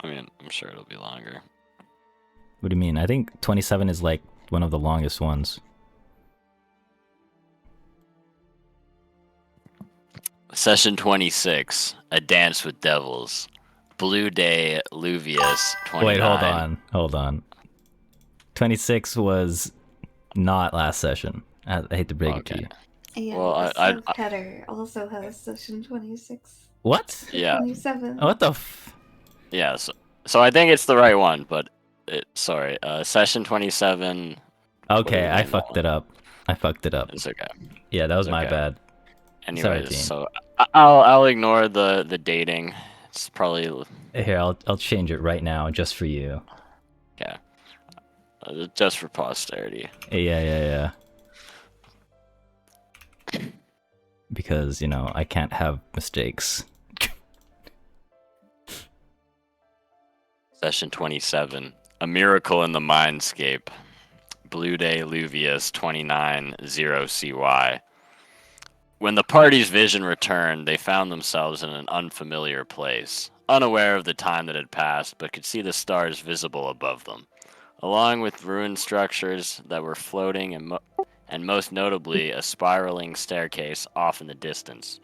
I mean, I'm sure it'll be longer. What do you mean? I think 27 is like one of the longest ones. Session 26, A Dance with Devils. Blue Day Luvius Wait, 29. hold on. 26 was not last session. I hate to break it to Okay. you. Well, And the subheader also has session 26 What? or yeah, 27. What the yeah. So I think it's the right one, but sorry. Session 27. Put Okay, it I in fucked it up. It's okay. Yeah, that was It's my okay. bad. Sorry, Anyways, team. so I'll ignore the dating. It's probably Here, I'll change it right now just for you. yeah, just for posterity. Yeah. Because, you know, I can't have mistakes. Session 27, A Miracle in the Mindscape. Blue Day Luvius 290CY. When the party's vision returned, they found themselves in an unfamiliar place, unaware of the time that had passed, but could see the stars visible above them, along with ruined structures that were floating and most notably a spiraling staircase off in the distance.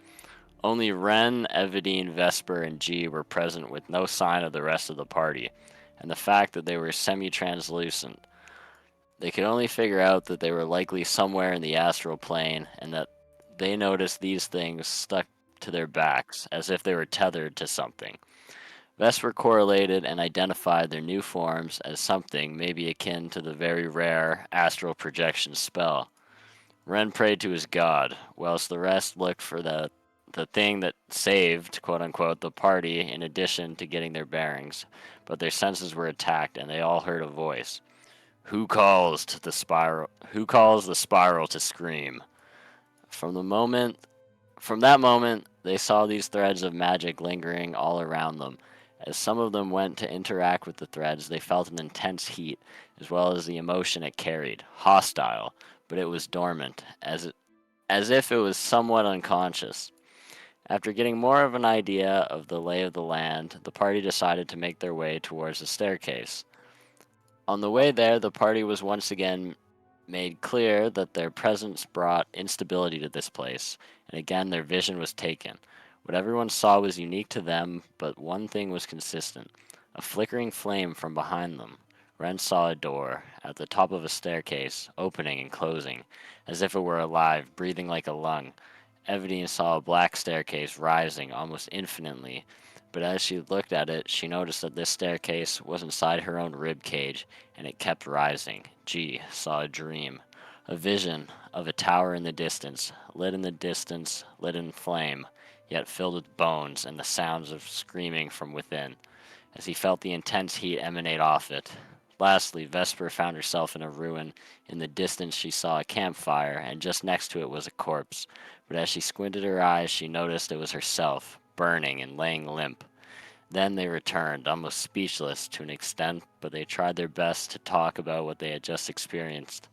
Only Ren, Evadine, Vesper, and G were present with no sign of the rest of the party, and the fact that they were semi-translucent. They could only figure out that they were likely somewhere in the astral plane, and that they noticed these things stuck to their backs, as if they were tethered to something. Vesper correlated and identified their new forms as something maybe akin to the very rare astral projection spell. Ren prayed to his god, whilst the rest looked for the thing that saved, quote unquote, the party in addition to getting their bearings, but their senses were attacked and they all heard a voice. Who calls the spiral to scream? From the moment from that moment they saw these threads of magic lingering all around them. As some of them went to interact with the threads, they felt an intense heat, as well as the emotion it carried, hostile, but it was dormant, as if it was somewhat unconscious. After getting more of an idea of the lay of the land, the party decided to make their way towards the staircase. On the way there, the party was once again made clear that their presence brought instability to this place, and again their vision was taken. What everyone saw was unique to them, but one thing was consistent: a flickering flame from behind them. Ren saw a door, at the top of a staircase, opening and closing, as if it were alive, breathing like a lung. Evadine saw a black staircase rising almost infinitely, but as she looked at it, she noticed that this staircase was inside her own rib cage, and it kept rising. G saw a dream, a vision of a tower in the distance, lit in flame, yet filled with bones and the sounds of screaming from within, as he felt the intense heat emanate off it. Lastly, Vesper found herself in a ruin. In the distance she saw a campfire, and just next to it was a corpse. But as she squinted her eyes, she noticed it was herself, burning and laying limp. Then they returned, almost speechless to an extent, but they tried their best to talk about what they had just experienced.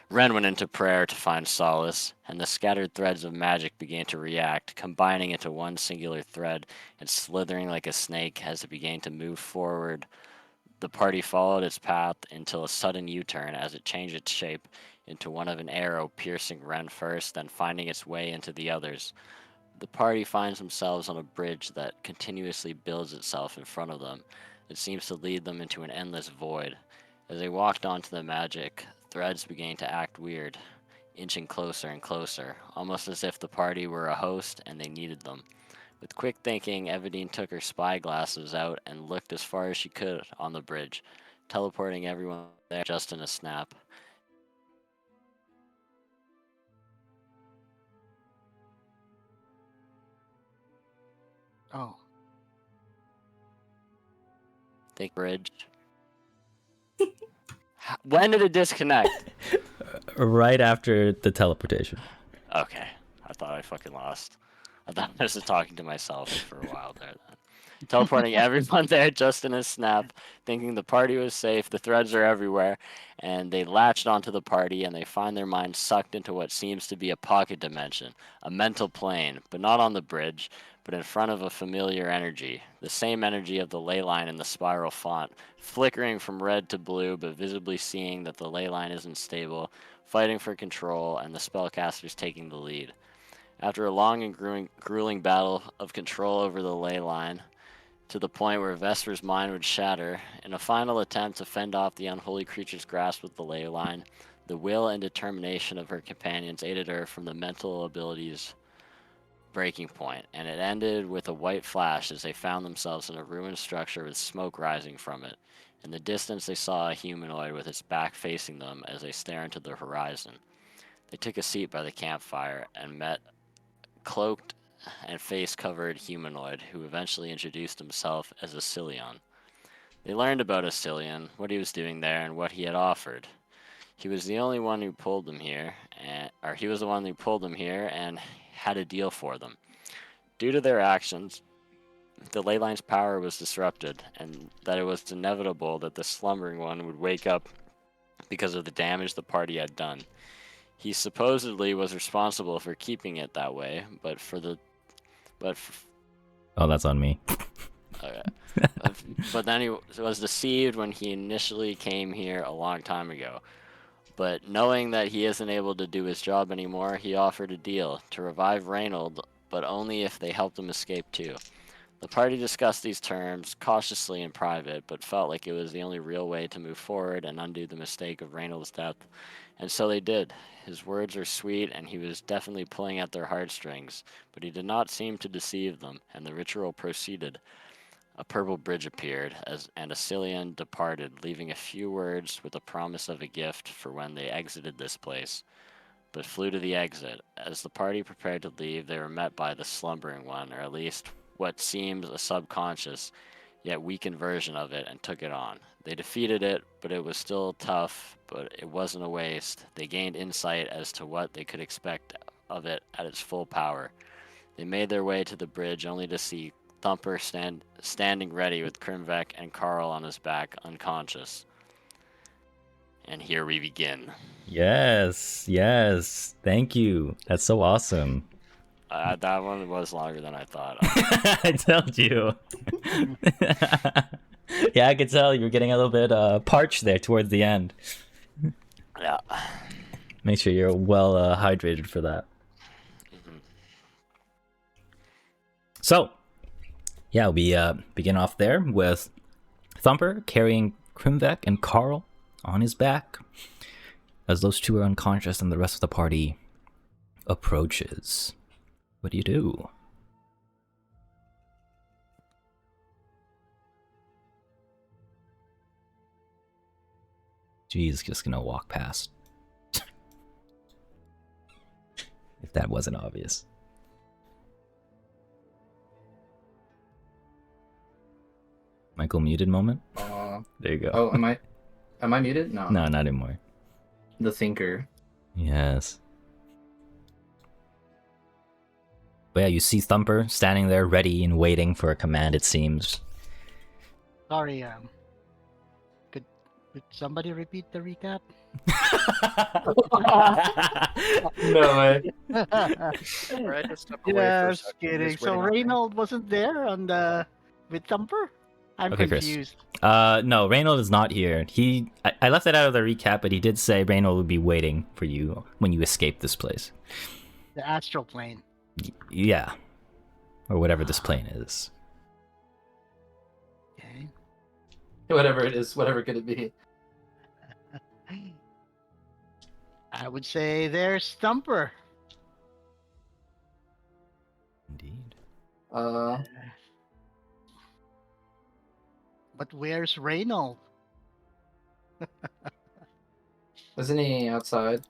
Ren went into prayer to find solace, and the scattered threads of magic began to react, combining into one singular thread and slithering like a snake as it began to move forward. The party followed its path until a sudden U-turn as it changed its shape into one of an arrow piercing Ren first, then finding its way into the others. The party finds themselves on a bridge that continuously builds itself in front of them. It seems to lead them into an endless void. As they walked onto the magic, threads began to act weird, inching closer and closer, almost as if the party were a host and they needed them. With quick thinking, Evadine took her spy glasses out and looked as far as she could on the bridge, teleporting everyone there just in a snap. Oh, Think bridge. When did it disconnect? Right after the teleportation. Okay, I thought I fucking lost. I thought I was just talking to myself for a while there. Then. teleporting everyone there just in a snap, thinking the party was safe. The threads are everywhere, and they latched onto the party, and they find their minds sucked into what seems to be a pocket dimension, a mental plane, but not on the bridge, but in front of a familiar energy, the same energy of the ley line in the spiral font, flickering from red to blue, but visibly seeing that the ley line isn't stable, fighting for control, and the spellcasters taking the lead. After a long and grueling battle of control over the ley line, to the point where Vesper's mind would shatter, in a final attempt to fend off the unholy creature's grasp with the ley line, the will and determination of her companions aided her from the mental abilities breaking point, and it ended with a white flash as they found themselves in a ruined structure with smoke rising from it. In the distance, they saw a humanoid with its back facing them as they stare into the horizon. They took a seat by the campfire and met cloaked and face-covered humanoid who eventually introduced himself as Asilion. They learned about Asilion, what he was doing there, and what he had offered. He was the one who pulled them here, and had a deal for them. Due to their actions, the ley line's power was disrupted, and that it was inevitable that the slumbering one would wake up because of the damage the party had done. He supposedly was responsible for keeping it that way, but Oh, that's on me. okay. But then he was deceived when he initially came here a long time ago. But knowing that he isn't able to do his job anymore, he offered a deal to revive Reynold, but only if they helped him escape too. The party discussed these terms cautiously in private, but felt like it was the only real way to move forward and undo the mistake of Reynold's death. And so they did. His words were sweet, and he was definitely pulling at their heartstrings, but he did not seem to deceive them, and the ritual proceeded. A purple bridge appeared, and Asilion departed, leaving a few words with a promise of a gift for when they exited this place, but flew to the exit. As the party prepared to leave, they were met by the slumbering one, or at least what seems a subconscious, yet weakened version of it, and took it on. They defeated it, but it was still tough, but it wasn't a waste. They gained insight as to what they could expect of it at its full power. They made their way to the bridge only to see Thumper standing ready with Krimvek and Carl on his back, unconscious. And here we begin. Yes. Thank you. That's so awesome. That one was longer than I thought. I told you. Yeah, I could tell you were getting a little bit parched there towards the end. Yeah. Make sure you're well hydrated for that. Mm-hmm. So, yeah, we begin off there with Thumper carrying Krimvek and Carl on his back as those two are unconscious and the rest of the party approaches. What do you do? Geez, just gonna walk past. If that wasn't obvious. Michael muted moment? There you go. Oh, am I muted? No. No, not anymore. The thinker. Yes. But yeah, you see Thumper standing there ready and waiting for a command, it seems. Sorry, could somebody repeat the recap? No way. Right, just step away for a Just second, kidding. just So waiting on me. Reynold wasn't there on the with Thumper? I'm Okay, Chris. confused. No, Reynold is not here. I left it out of the recap, but he did say Reynold would be waiting for you when you escape this place. The astral plane. Yeah. Or whatever this plane is. Okay. Whatever it is, whatever could it be? I would say there's Thumper. Indeed. But where's Reynold? Isn't he outside?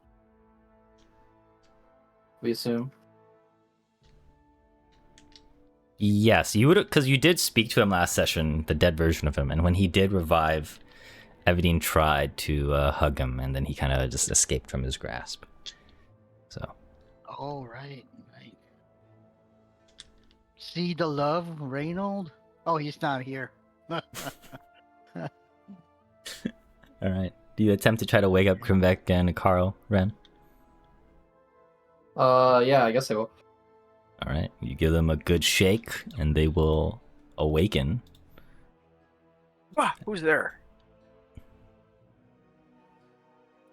We assume. Yes, you would, because you did speak to him last session, the dead version of him, and when he did revive, Everdeen tried to hug him, and then he kind of just escaped from his grasp. So. Oh, right. See the love, Reynold? Oh, he's not here. All right. Do you attempt to try to wake up Krimvek and Carl, Ren? Yeah, I guess I will. All right. You give them a good shake, and they will awaken. Ah, who's there?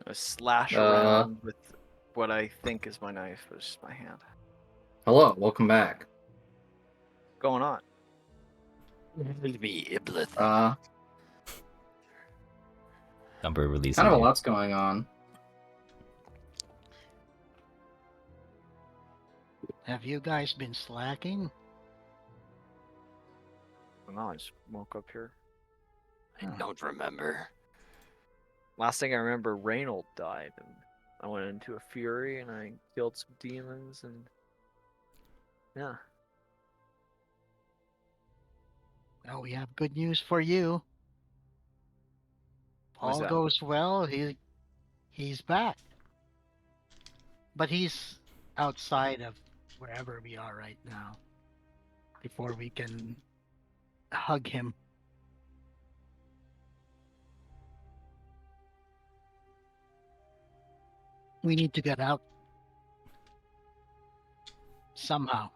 I slash Uh. around with what I think is my knife, but it's just my hand. Hello, welcome back. What's going on? Thumper releases Kind of a you. lot's going on. Have you guys been slacking? No, I just woke up here. I don't remember. Last thing I remember, Reynold died, and I went into a fury, and I killed some demons, and yeah. Oh, we have good news for you. What's All that? goes well. He's back, but he's outside of wherever we are right now. Before we can hug him. We need to get out somehow.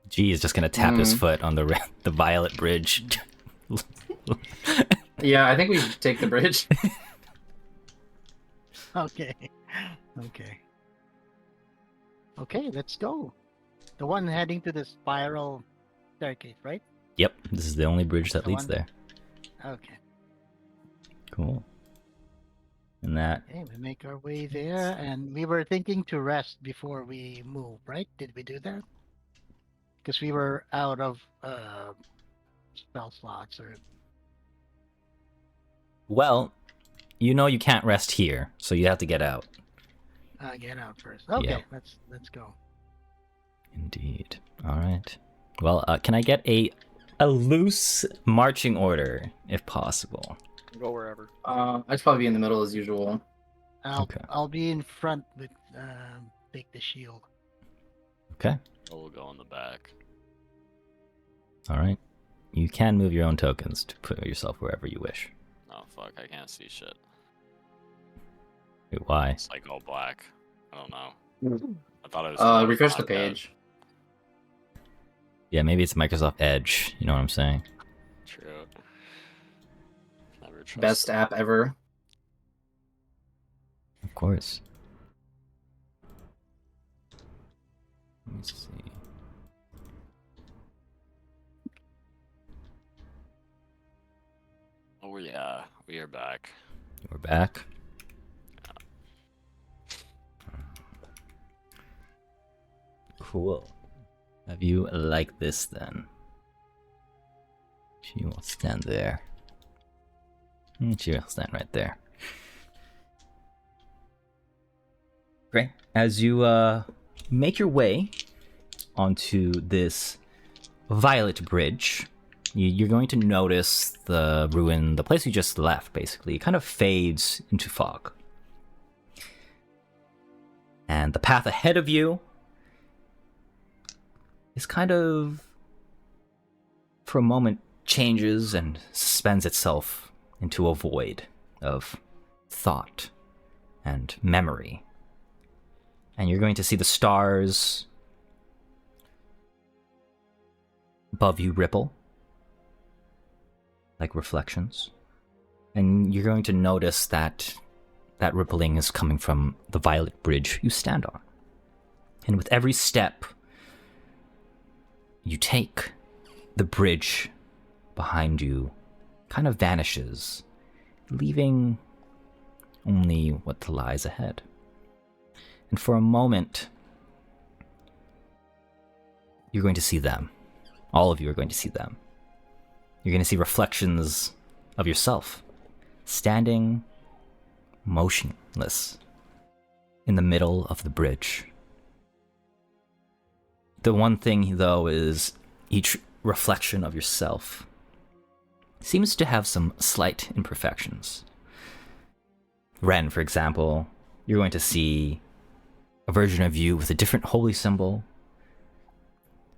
G is just gonna tap his foot on the violet bridge. Yeah, I think we take the bridge. Okay. Okay, let's go. The one heading to the spiral staircase, right? Yep, this is the only bridge that The leads one- there. Okay. Cool. And that, Okay, we make our way there, and we were thinking to rest before we move, right? Did we do that? Because we were out of spell slots, or well, you know you can't rest here, so you have to get out. get out first. Okay, Yeah. let's go. Indeed. All right. Well, can I get a loose marching order, if possible? Go wherever. I'd probably be in the middle as usual. Okay. I'll be in front with take the shield. Okay. We'll go in the back. All right. You can move your own tokens to put yourself wherever you wish. Oh fuck, I can't see shit. Wait, why? It's like all black. I don't know. I thought it was. Refresh the blacked out. page. Yeah, maybe it's Microsoft Edge. You know what I'm saying? True. Never trust Best it. app ever. Of course. Let me see. Oh yeah, we are back. We're back. Cool. Have you like this then? She will stand there. She will stand right there. Great. As you make your way onto this violet bridge, you're going to notice the ruin, the place you just left, basically, kind of fades into fog. And the path ahead of you is kind of, for a moment, changes and suspends itself into a void of thought and memory. And you're going to see the stars above you ripple like reflections. And you're going to notice that that rippling is coming from the violet bridge you stand on. And with every step you take, the bridge behind you kind of vanishes, leaving only what lies ahead. And for a moment, you're going to see them. All of you are going to see them. You're going to see reflections of yourself, standing motionless in the middle of the bridge. The one thing, though, is each reflection of yourself seems to have some slight imperfections. Ren, for example, you're going to see a version of you with a different holy symbol.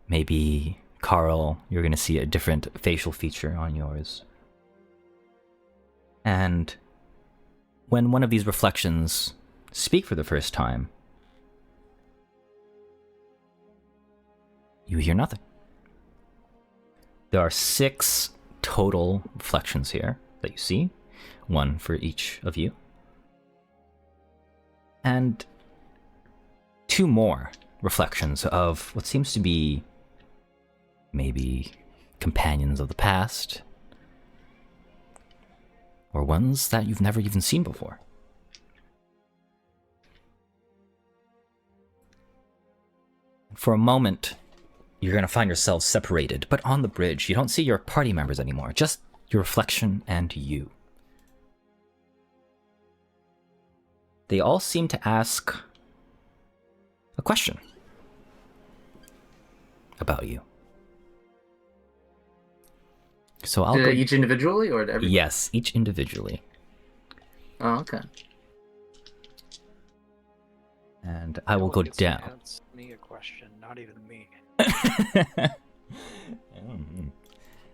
Maybe, Carl, you're going to see a different facial feature on yours. And when one of these reflections speak for the first time, you hear nothing. There are 6 total reflections here that you see, 1 for each of you. And 2 more reflections of what seems to be maybe companions of the past, or ones that you've never even seen before. For a moment, you're going to find yourselves separated, but on the bridge, you don't see your party members anymore, just your reflection and you. They all seem to ask a question about you. So I'll go... Each individually or to everybody? Yes, each individually. Oh, okay. And I will go Gets to down. ask me a question, not even me.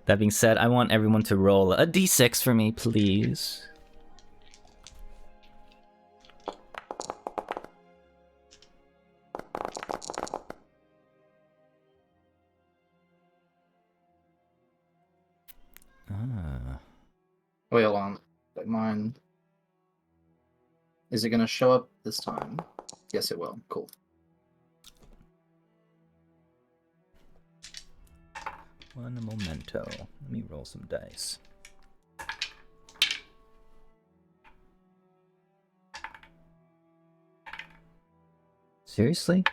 That being said, I want everyone to roll a d6 for me, please. Wait, hold on. Mine. Is it gonna show up this time? Yes, it will. Cool. One memento. Let me roll some dice. Seriously?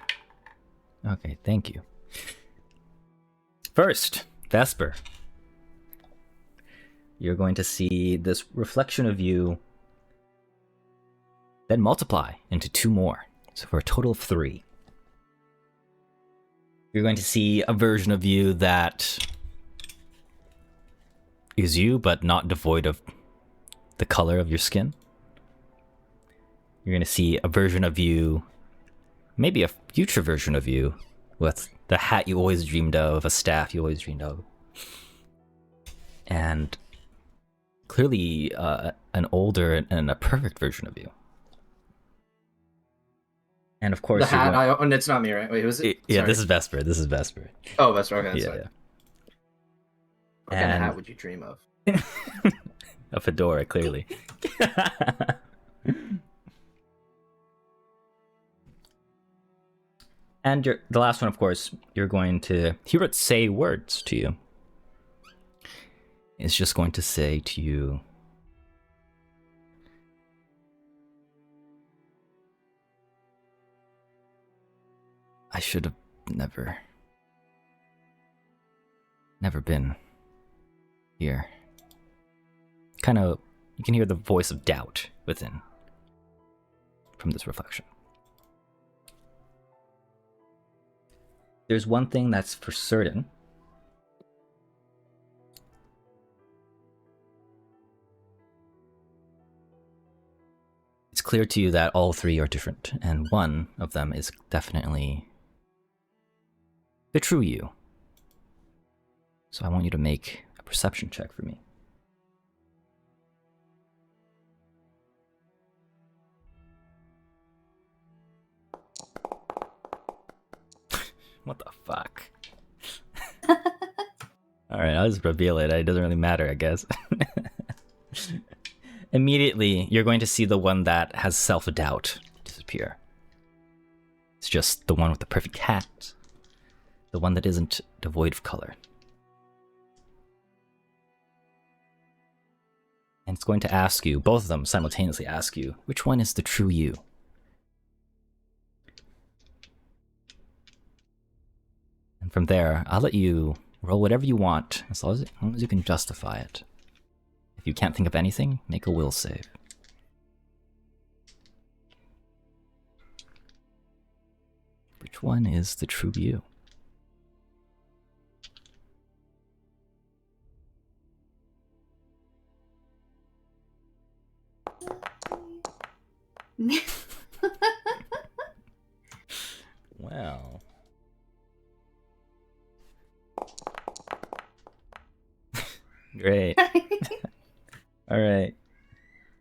Okay, thank you. First, Vesper. You're going to see this reflection of you then multiply into 2 more. So for a total of 3. You're going to see a version of you that is you, but not devoid of the color of your skin. You're going to see a version of you, maybe a future version of you, with the hat you always dreamed of, a staff you always dreamed of. And clearly an older and a perfect version of you. And of course, The hat. And it's not me, right? Wait, who's it? Yeah, Sorry. this is Vesper. This is Vesper. Oh, that's right. Okay, that's Yeah, fine. yeah. What kind of And- hat would you dream of? A fedora, clearly. And the last one, of course, you're going to hear it say words to you. It's just going to say to you, I should have never been here. Kind of, you can hear the voice of doubt within from this reflection. There's one thing that's for certain. It's clear to you that all 3 are different, and one of them is definitely the true you. So I want you to make a perception check for me. What the fuck? Alright, I'll just reveal it. It doesn't really matter, I guess. Immediately, you're going to see the one that has self-doubt disappear. It's just the one with the perfect hat. The one that isn't devoid of color. And it's going to ask you, both of them simultaneously ask you, which one is the true you? And from there, I'll let you roll whatever you want, as long as you can justify it. If you can't think of anything, make a will save. Which one is the true you? Great. All right.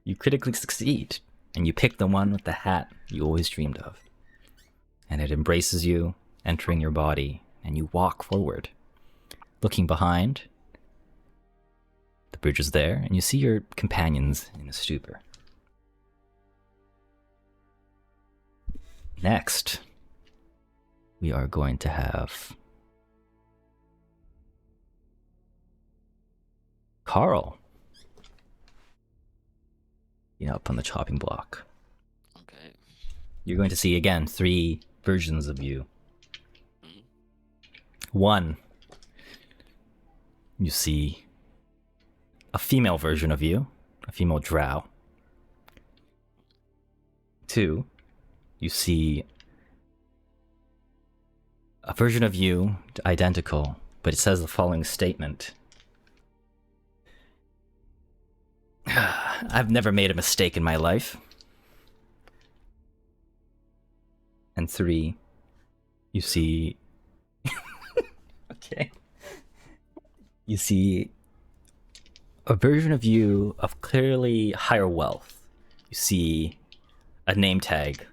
You critically succeed, and you pick the one with the hat you always dreamed of. And it embraces you, entering your body, and you walk forward. Looking behind, the bridge is there, and you see your companions in a stupor. Next, we are going to have Carl. Up on the chopping block. Okay. You're going to see again 3 versions of you. 1, you see a female version of you, a female drow. 2, you see a version of you identical, but it says the following statement. I've never made a mistake in my life. And 3, you see... okay. You see a version of you of clearly higher wealth. You see a name tag.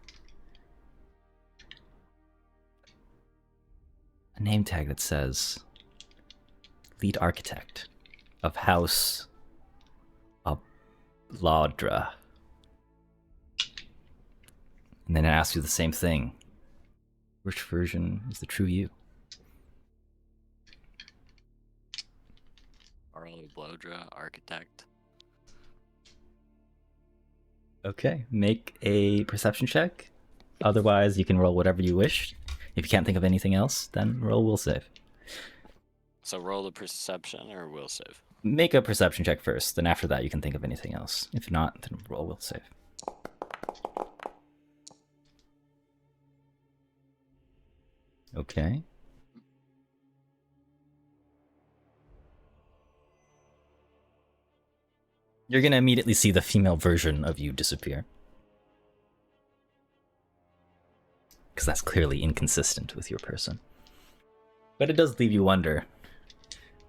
A name tag that says lead architect of House Laudra. And then it asks you the same thing. Which version is the true you? Arlo Blodra, architect. Okay, make a perception check. Otherwise, you can roll whatever you wish. If you can't think of anything else, then roll will save. So roll the perception or will save? Make a perception check first, then after that you can think of anything else. If not, then roll will save. Okay. You're gonna immediately see the female version of you disappear. Because that's clearly inconsistent with your person. But it does leave you wonder.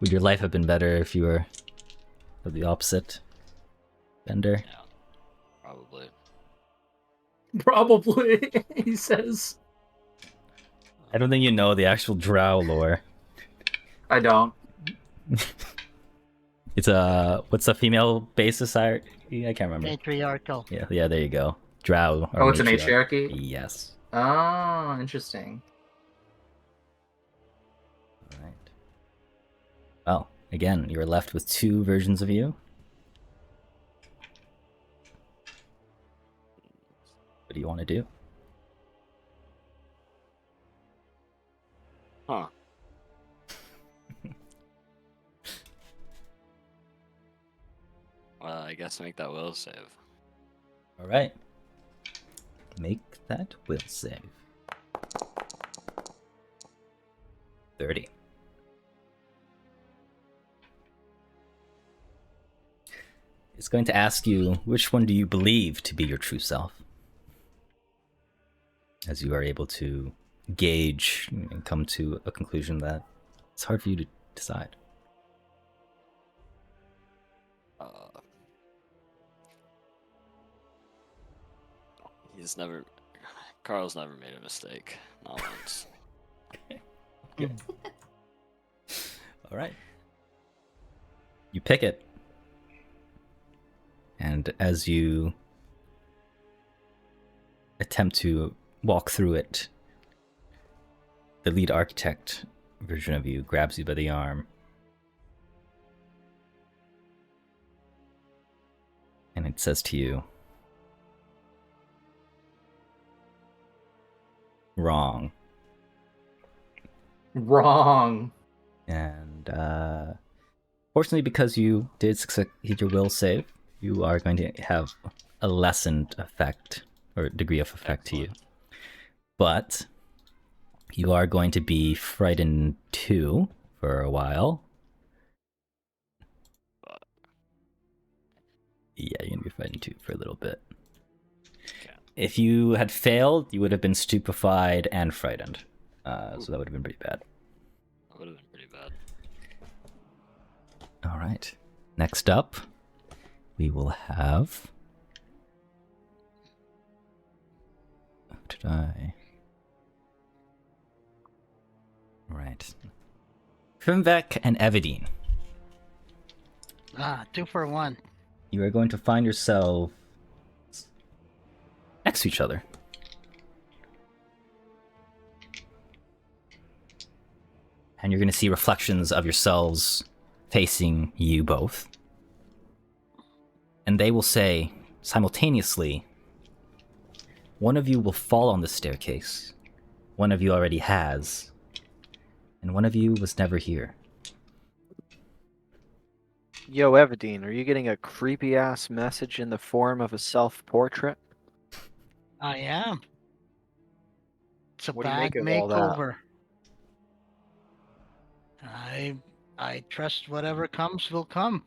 Would your life have been better if you were of the opposite gender? Yeah, probably. Probably, he says. I don't think you know the actual drow lore. I don't. It's a... what's a female base society? I can't remember. Matriarchal. Yeah, there you go. Drow. Oh, it's a matriarchy? Yes. Oh, interesting. Alright. Well, again, you're left with 2 versions of you. What do you want to do? Huh. Well, I guess make that will save. Alright. Make that will save. 30. It's going to ask you, which one do you believe to be your true self? As you are able to gauge and come to a conclusion that it's hard for you to decide. Carl's never made a mistake. Not once. Alright. You pick it. And as you attempt to walk through it, the lead architect version of you grabs you by the arm. And it says to you, wrong. Wrong. And fortunately, because you did succeed your will save, you are going to have a lessened effect, or degree of effect to you. But you are going to be frightened 2 for a while. Yeah, you're going to be frightened 2 for a little bit. Okay. If you had failed, you would have been stupefied and frightened. So that would have been pretty bad. That would have been pretty bad. All right. Next up, we will have. Who did I? Right. Krimvek and Evidine. 2 for 1. You are going to find yourself next to each other. And you're going to see reflections of yourselves facing you both. And they will say, simultaneously, one of you will fall on the staircase. One of you already has. And one of you was never here. Yo, Evadine, are you getting a creepy ass message in the form of a self-portrait? I am. It's a What do you bad make of all that? makeover. I trust whatever comes will come.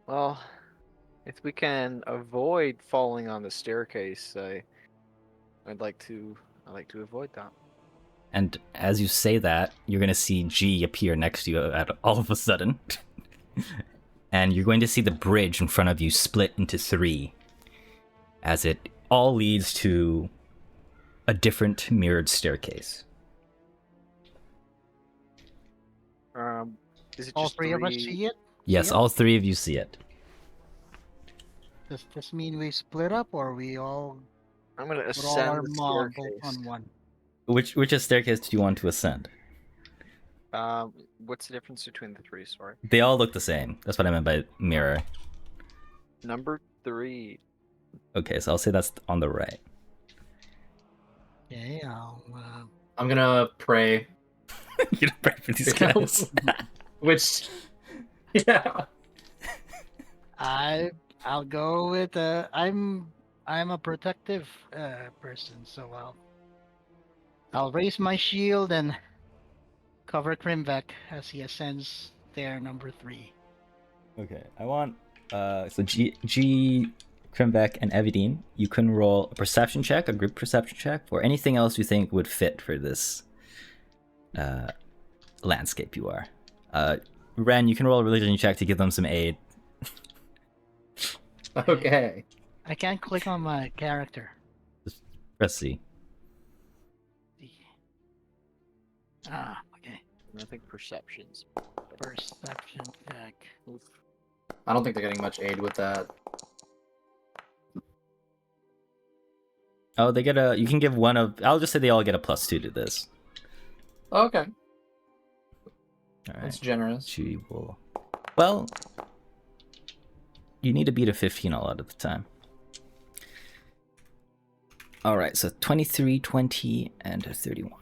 Well, if we can avoid falling on the staircase, I'd like to avoid that. And as you say that, you're going to see G appear next to you at all of a sudden. And you're going to see the bridge in front of you split into 3. As it all leads to a different mirrored staircase. Is it All just 3 of us see it? Yes, Yeah. all 3 of you see it. Does this mean we split up, or we all I'm gonna put all our ascend the marbles staircase. on one? Which staircase do you want to ascend? What's the difference between the 3? Sorry. They all look the same. That's what I meant by mirror. Number 3. Okay, so I'll say that's on the right. Okay, I'll. I'm gonna pray. You're gonna pray for these guys. Which, yeah. I'll go with I'm a protective person, so I'll raise my shield and cover Krimvek as he ascends stair number 3. Okay, I want so G, Krimvek, and Evidine. You can roll a perception check, a group perception check, or anything else you think would fit for this landscape you are. Ren, you can roll a religion check to give them some aid. Okay. I can't click on my character. Press C. Okay. I think perceptions. Perception check. I don't think they're getting much aid with that. Oh, they get a. You can give one of. I'll just say they all get a +2 to this. Okay. All right. That's generous. She will. Well, you need to beat a 15 a lot of the time. All right, so 23, 20, and a 31.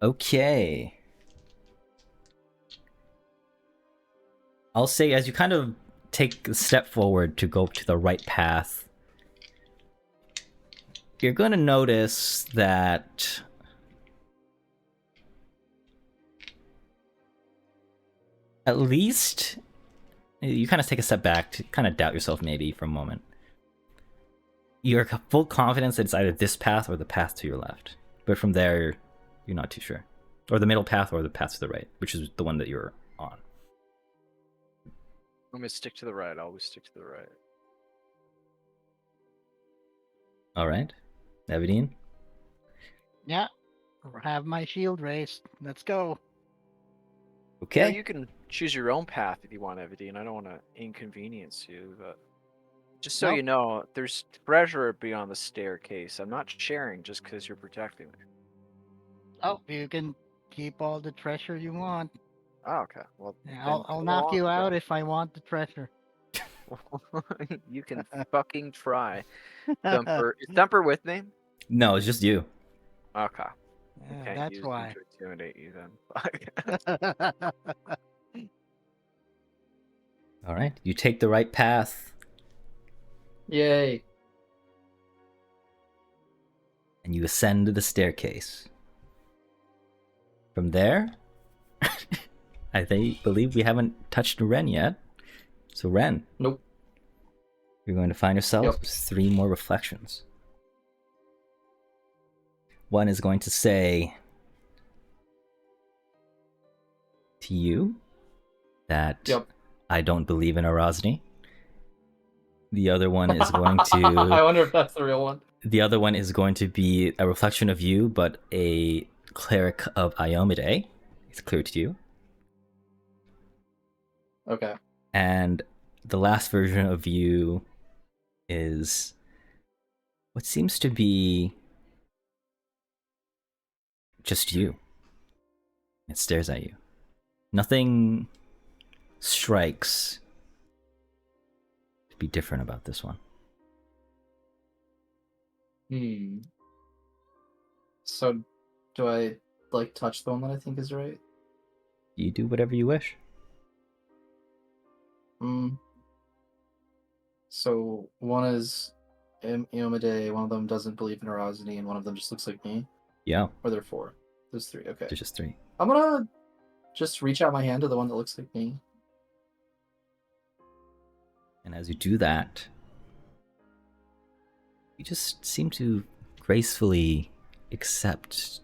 Okay. I'll say as you kind of take a step forward to go to the right path, you're going to notice that at least you kind of take a step back to kind of doubt yourself maybe for a moment. You're full confidence that it's either this path or the path to your left. But from there, you're not too sure. Or the middle path or the path to the right, which is the one that you're on. I'm gonna stick to the right. I always stick to the right. All right. Evidine? Yeah. Have my shield raised. Let's go. Okay. Yeah, you can choose your own path if you want, Evadine. I don't want to inconvenience you, but just so Nope. you know, there's treasure beyond the staircase. I'm not sharing just because you're protecting me. Oh, you can keep all the treasure you want. Oh, okay. Well, Yeah, then I'll go knock you on, out if I want the treasure. then. You can fucking try. Thumper, is Thumper with me? No, it's just you. Okay. Yeah, Can't that's use them why. to intimidate you then. All right. You take the right path Yay. and you ascend the staircase. From there, I believe we haven't touched Ren yet. So Ren, Nope. you're going to find yourself Yep. with 3 more reflections. one is going to say to you that Yep. I don't believe in Erosny. The other one is going I to wonder if that's the real one. the other one is going to be a reflection of you, but a cleric of Iomide. It's clear to you. Okay. And the last version of you is what seems to be just you. It stares at you. Nothing strikes to be different about this one. So, do I like touch the one that I think is right? You do whatever you wish. So one is Iomade, one of them doesn't believe in Erosny, and one of them just looks like me. Yeah, Or there are four. There's three. Okay. there's just three. I'm gonna just reach out my hand to the one that looks like me. And as you do that, you just seem to gracefully accept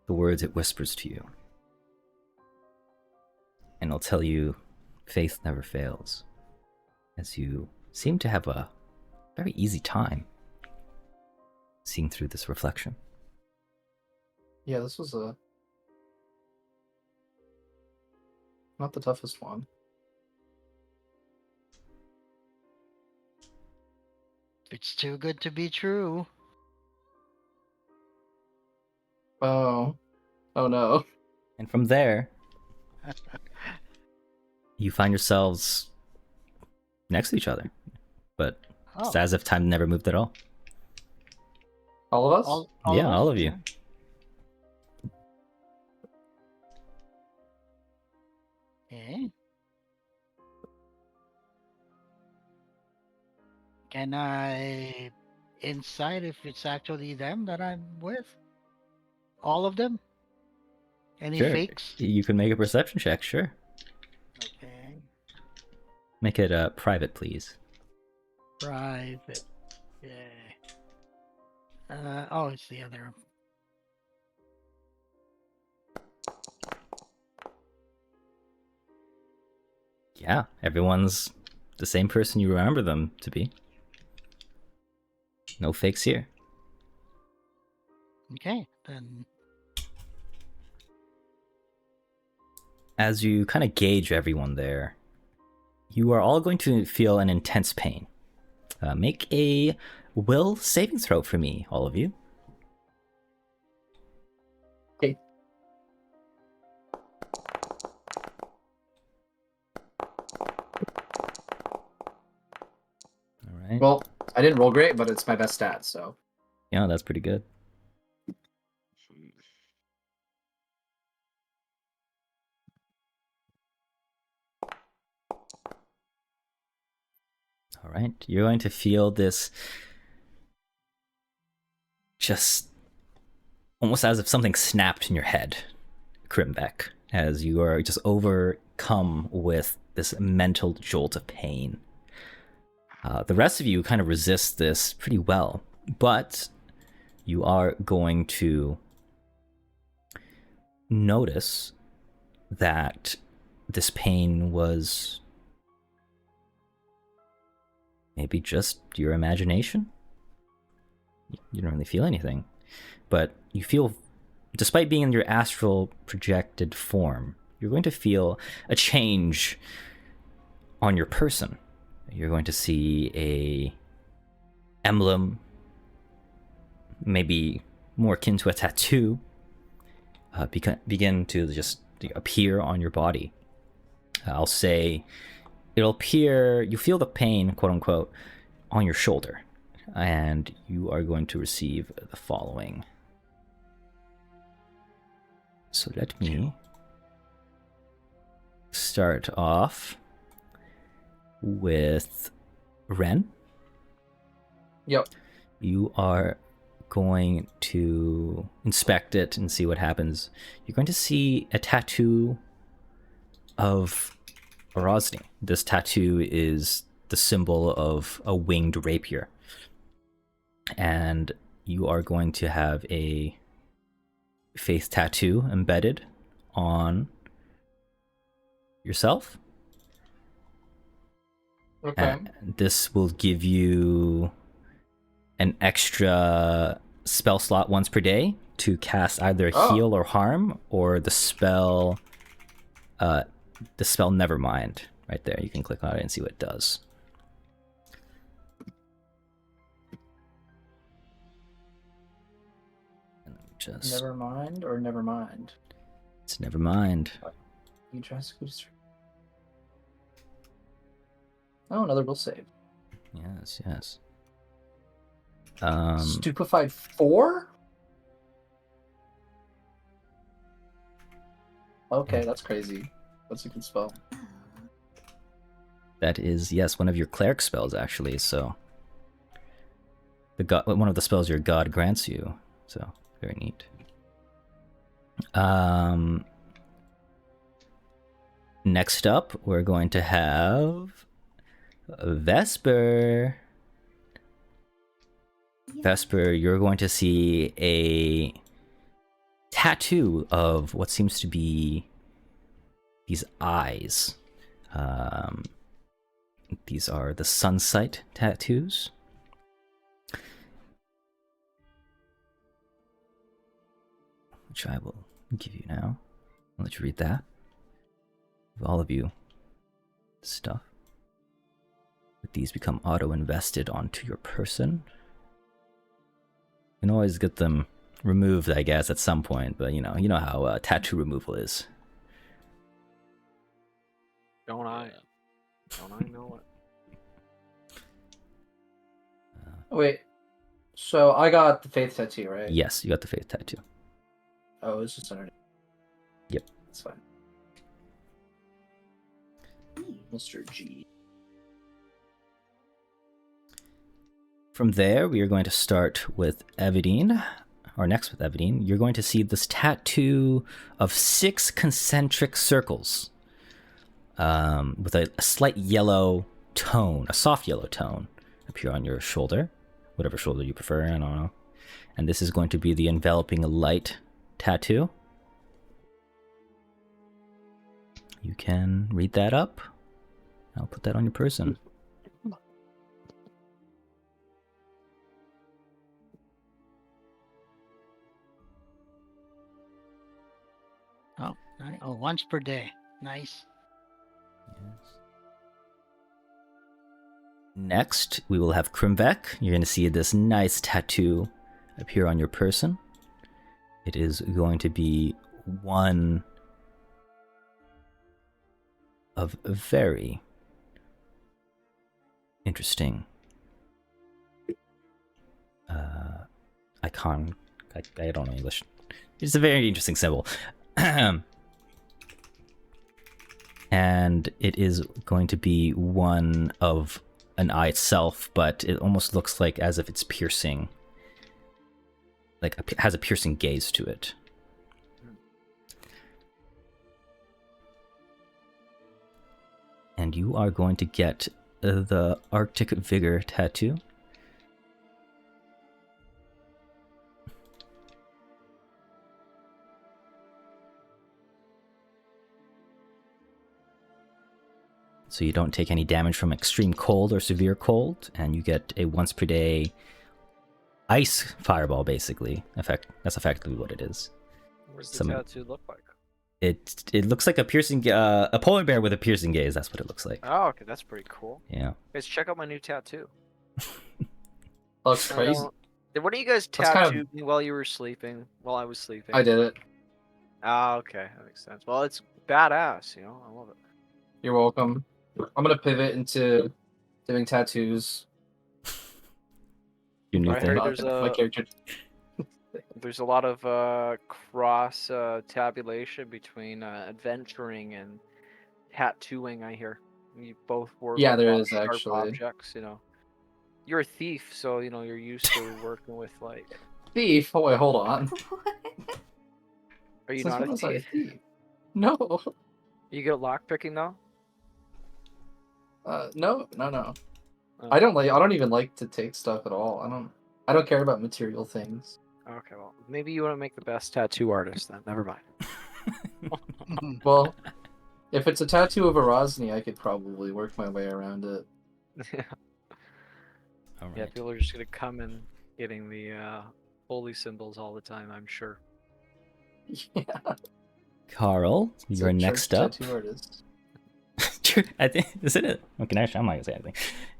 the words it whispers to you. And it'll tell you, faith never fails, as you seem to have a very easy time seeing through this reflection. Yeah, this was not the toughest one. It's too good to be true. Oh no. And from there, you find yourselves next to each other, but it's Oh, as if time never moved at all. All of us? all Yeah, of all us? of you. Okay. Can I insight if it's actually them that I'm with? All of them? Any Sure. fakes? You can make a perception check, sure. Okay. Make it private, please. Private. Yeah. Oh, it's the other. Yeah, everyone's the same person you remember them to be. No fakes here. Okay, then. As you kind of gauge everyone there, you are all going to feel an intense pain. Make a will saving throw for me, all of you. Okay. All right. Well, I didn't roll great, but it's my best stat, so. Yeah, that's pretty good. All right, you're going to feel this just almost as if something snapped in your head, Krimbeck, as you are just overcome with this mental jolt of pain. The rest of you kind of resist this pretty well, but you are going to notice that this pain was maybe just your imagination. You don't really feel anything, but you feel, despite being in your astral projected form, you're going to feel a change on your person. You're going to see a emblem, maybe more akin to a tattoo, begin to just appear on your body. I'll say it'll appear, you feel the pain, quote unquote, on your shoulder, and you are going to receive the following. So let me start off with Ren. Yep. You are going to inspect it and see what happens. You're going to see a tattoo of Erosny. This tattoo is the symbol of a winged rapier. And you are going to have a faith tattoo embedded on yourself. Okay. And this will give you an extra spell slot once per day to cast either heal or harm, or the spell Nevermind. Right there, you can click on it and see what it does. Just Never mind or never mind. it's Nevermind. You drastically destroy. Oh, another will save. Yes. Stupefied 4? Okay, that's crazy. That's a good spell. That is, yes, one of your cleric spells, actually. So, one of the spells your god grants you. So, very neat. Next up, we're going to have Vesper. Vesper, you're going to see a tattoo of what seems to be these eyes. These are the Sunsight tattoos. Which I will give you now. I'll let you read that. All of you stuff. But these become auto-invested onto your person. You can always get them removed, I guess, at some point, but you know how tattoo removal is. Don't I? Don't I know it? Wait, so I got the faith tattoo, right? Yes, you got the faith tattoo. Oh, it's just underneath. Yep. That's fine. Mr. G. From there, we are going to start with Evadine, or next with Evadine. You're going to see this tattoo of 6 concentric circles with a slight yellow tone, a soft yellow tone, appear on your shoulder, whatever shoulder you prefer, I don't know. And this is going to be the enveloping light tattoo. You can read that up. I'll put that on your person. Oh, once per day. Nice. Yes. Next, we will have Krimvek. You're going to see this nice tattoo appear on your person. It is going to be one of very interesting icon. I don't know English. It's a very interesting symbol. And it is going to be one of an eye itself, but it almost looks like as if it's piercing. Like, has a piercing gaze to it. And you are going to get the Arctic Vigor tattoo. So you don't take any damage from extreme cold or severe cold, and you get a once per day ice fireball, basically. That's effectively what it is. What does the tattoo look like? It looks like a piercing, a polar bear with a piercing gaze. That's what it looks like. Oh, okay, that's pretty cool. Yeah. Guys, check out my new tattoo. Looks crazy. Did one of you guys That's tattoo kind me while you were sleeping? While I was sleeping? I did it. Ah, okay, that makes sense. Well, it's badass, you know. I love it. You're welcome. I'm gonna pivot into doing tattoos. Your new I thing. heard My character. there's a lot of cross tabulation between adventuring and tattooing. I hear you both work. Yeah, with there a lot is of sharp actually. objects. You know, you're a thief, so you know you're used to working with like. Thief? Oh, wait, hold on. Are you Since not when a was I a thief? thief? No. You good at lockpicking though? No. Oh. I don't even like to take stuff at all. I don't care about material things. Okay, well, maybe you wouldn't make the best tattoo artist then. Never mind. Well, if it's a tattoo of Erosny, I could probably work my way around it. Yeah, All yeah. right. People are just gonna come in getting the holy symbols all the time. I'm sure. Yeah, Carl, it's you're a next church up. tattoo artist. I think isn't it? Okay, actually, I'm not gonna say anything.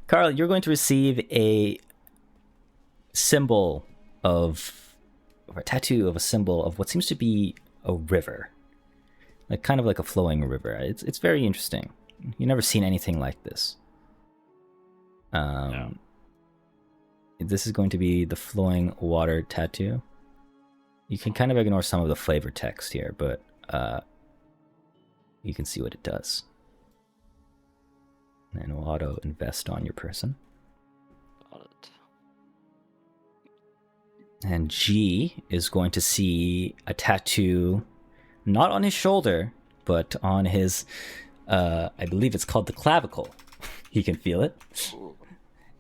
Carl, you're going to receive a symbol of, or a tattoo of a symbol of what seems to be a river, like kind of like a flowing river. It's very interesting. You've never seen anything like this. No. This is going to be the flowing water tattoo. You can kind of ignore some of the flavor text here, but you can see what it does. And we'll auto invest on your person. Got it. And G is going to see a tattoo, not on his shoulder, but on his, I believe it's called the clavicle. He can feel it. Ooh.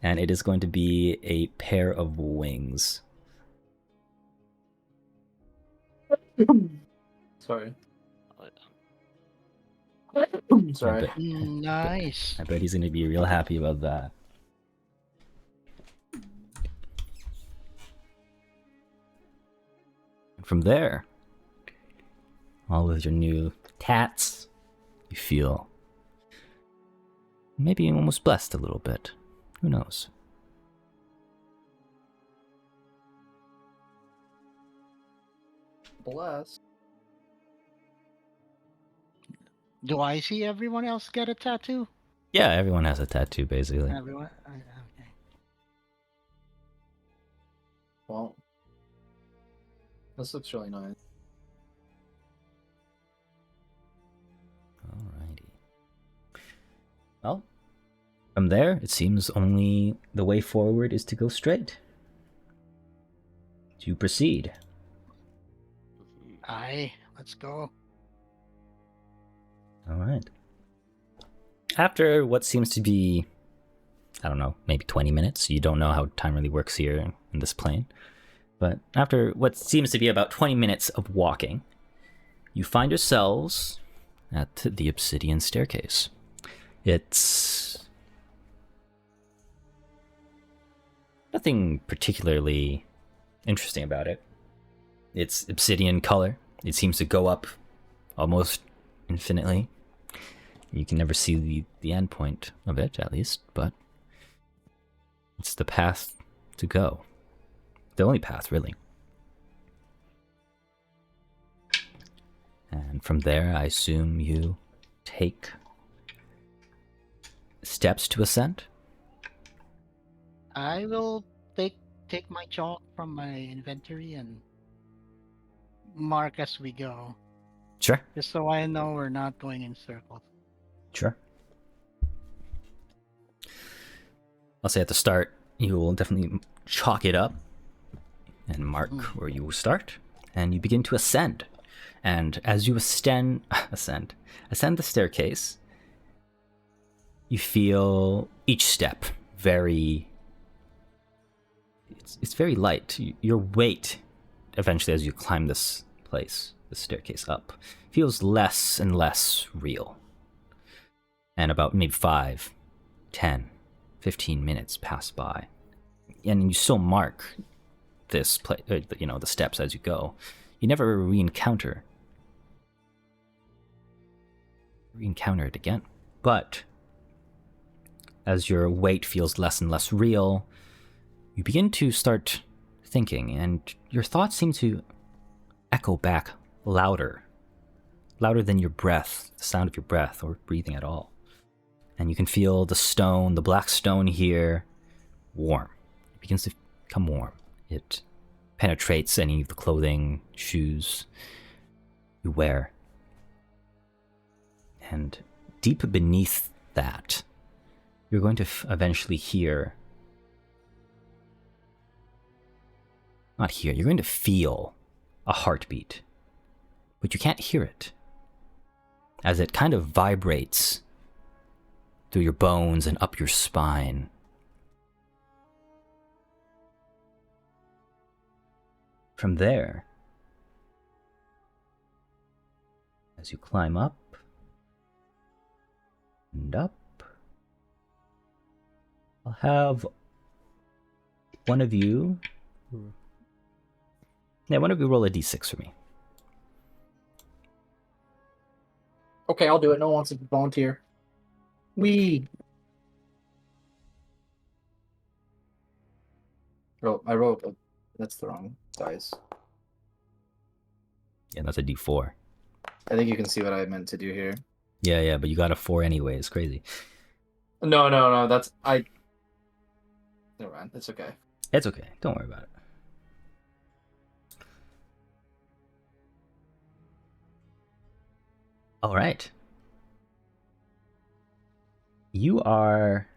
And it is going to be a pair of wings. Sorry. Oh, Sorry. Nice. I bet he's going to be real happy about that. And from there, all with your new tats, you feel maybe almost blessed a little bit. Who knows? Bless. Do I see everyone else get a tattoo? Yeah, everyone has a tattoo, basically. Everyone. Okay. Well, this looks really nice. Alrighty. Well, from there, it seems only the way forward is to go straight. To proceed. Aye, let's go. Alright. After what seems to be, I don't know, maybe 20 minutes. You don't know how time really works here in this plane. But after what seems to be about 20 minutes of walking, you find yourselves at the obsidian staircase. It's nothing particularly interesting about it. It's obsidian color. It seems to go up almost infinitely. You can never see the end point of it, at least, but it's the path to go. The only path, really. And from there, I assume you take steps to ascend? I will take my chalk from my inventory and mark as we go, Sure. just so I know we're not going in circles. Sure. I'll say at the start, you will definitely chalk it up and mark where you will start, and you begin to ascend. And as you ascend the staircase, you feel each step very. It's very light. Your weight, eventually, as you climb this staircase up, feels less and less real. And about maybe 5, 10, 15 minutes pass by. And you still mark this place, the steps as you go. You never re-encounter it again. But as your weight feels less and less real, you begin to start thinking, and your thoughts seem to echo back louder than your breath, the sound of your breath or breathing at all. And you can feel the black stone here, warm. It begins to become warm. It penetrates any of the clothing, shoes you wear. And deep beneath that, you're going to eventually hear... Not hear, you're going to feel a heartbeat. But you can't hear it. As it kind of vibrates through your bones and up your spine. From there, as you climb up and up, I'll have one of you. Yeah, one of you roll a d6 for me. Okay, I'll do it. No one wants to volunteer. I wrote. That's the wrong dice. Yeah, that's a d4. I think you can see what I meant to do here. Yeah, but you got a 4 anyway. It's crazy. No. That's I. Never mind. It's okay. It's okay. Don't worry about it. All right. You are...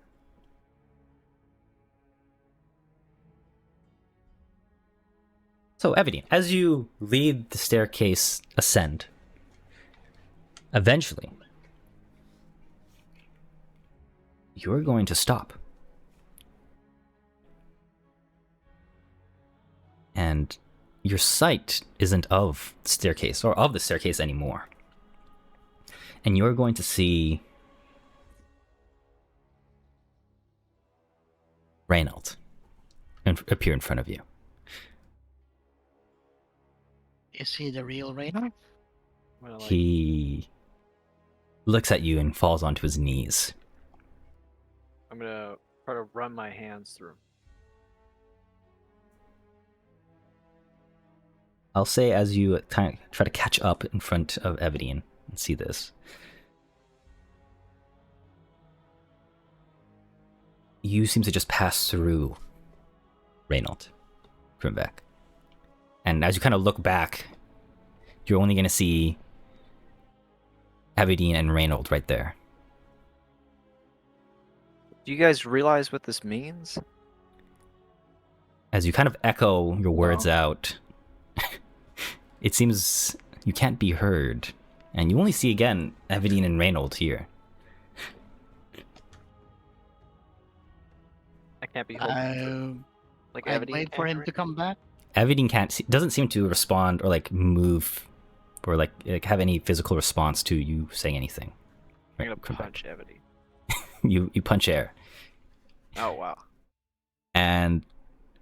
So, Everdeen, as you lead the staircase ascend, eventually, you're going to stop. And your sight isn't of the staircase, or of the staircase anymore. And you're going to see Reynold appear in front of you. Is he the real Raynor? He looks at you and falls onto his knees. I'm gonna try to run my hands through. I'll say as you kind of try to catch up in front of Everdeen and see this. You seem to just pass through Reynold from back. And as you kind of look back, you're only going to see Everdeen and Reynold right there. Do you guys realize what this means? As you kind of echo your words out, it seems you can't be heard. And you only see again Everdeen and Reynold here. I can't be heard. Like I'd Everdeen wait for him to come back. Everdeen doesn't seem to respond or like move or like have any physical response to you saying anything. I'm gonna punch Everdeen. You punch air. Oh wow. And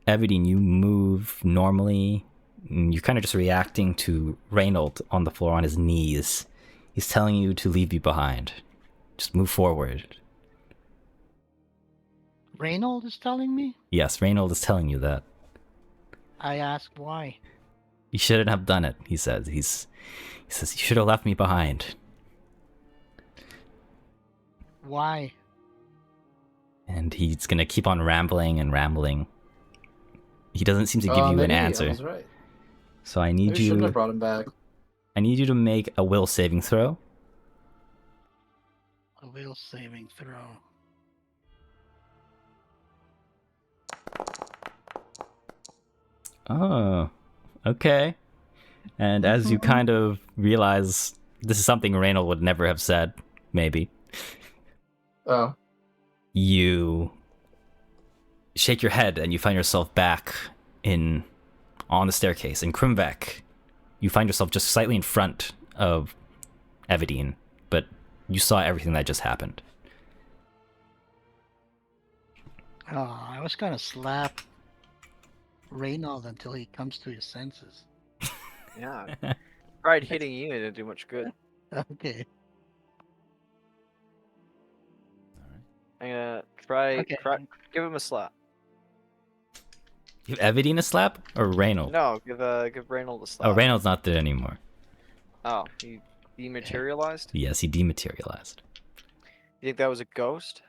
Everdeen, you move normally. You're kind of just reacting to Reynold on the floor on his knees. He's telling you to leave you behind. Just move forward. Reynold is telling me? Yes, Reynold is telling you that. I ask why. You shouldn't have done it, he says. He says, you should have left me behind. Why? And he's going to keep on rambling and rambling. He doesn't seem to give you an answer. I was right. So I need Maybe shouldn't have you... brought him back. I need you to make a will saving throw. A will saving throw. Oh, okay. And as you kind of realize this is something Reynold would never have said, maybe, Oh. you shake your head and you find yourself back on the staircase. In Krimvek, you find yourself just slightly in front of Everdeen, but you saw everything that just happened. Oh, I was gonna slap Reynold until he comes to his senses. Yeah. Tried hitting you, it didn't do much good. Okay. I'm gonna try Okay. give him a slap. Give Everdeen a slap or Reynold? No, give Reynold a slap. Oh, Reynold's not there anymore. Oh, he dematerialized? Yes, he dematerialized. You think that was a ghost?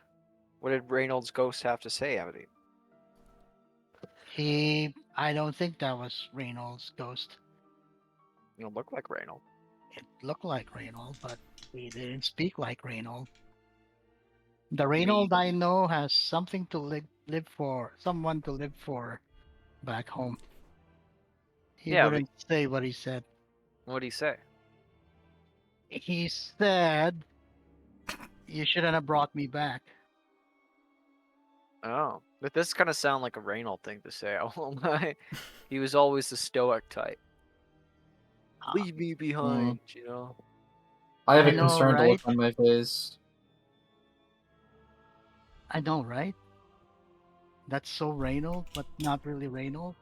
What did Reynold's ghost have to say, Everdeen? I don't think that was Reynold's ghost. You don't look like Reynold. It looked like Reynold, but he didn't speak like Reynold. The Reynold I know has something to live for, someone to live for back home. He Yeah, wouldn't say what he said. What did he say? He said, "You shouldn't have brought me back." Oh, But this kind of sound like a Reynold thing to say. I won't lie. He was always the stoic type. Leave me behind, you know. I have I a know, concerned right? look on my face. I know, right? That's so Reynold, but not really Reynold.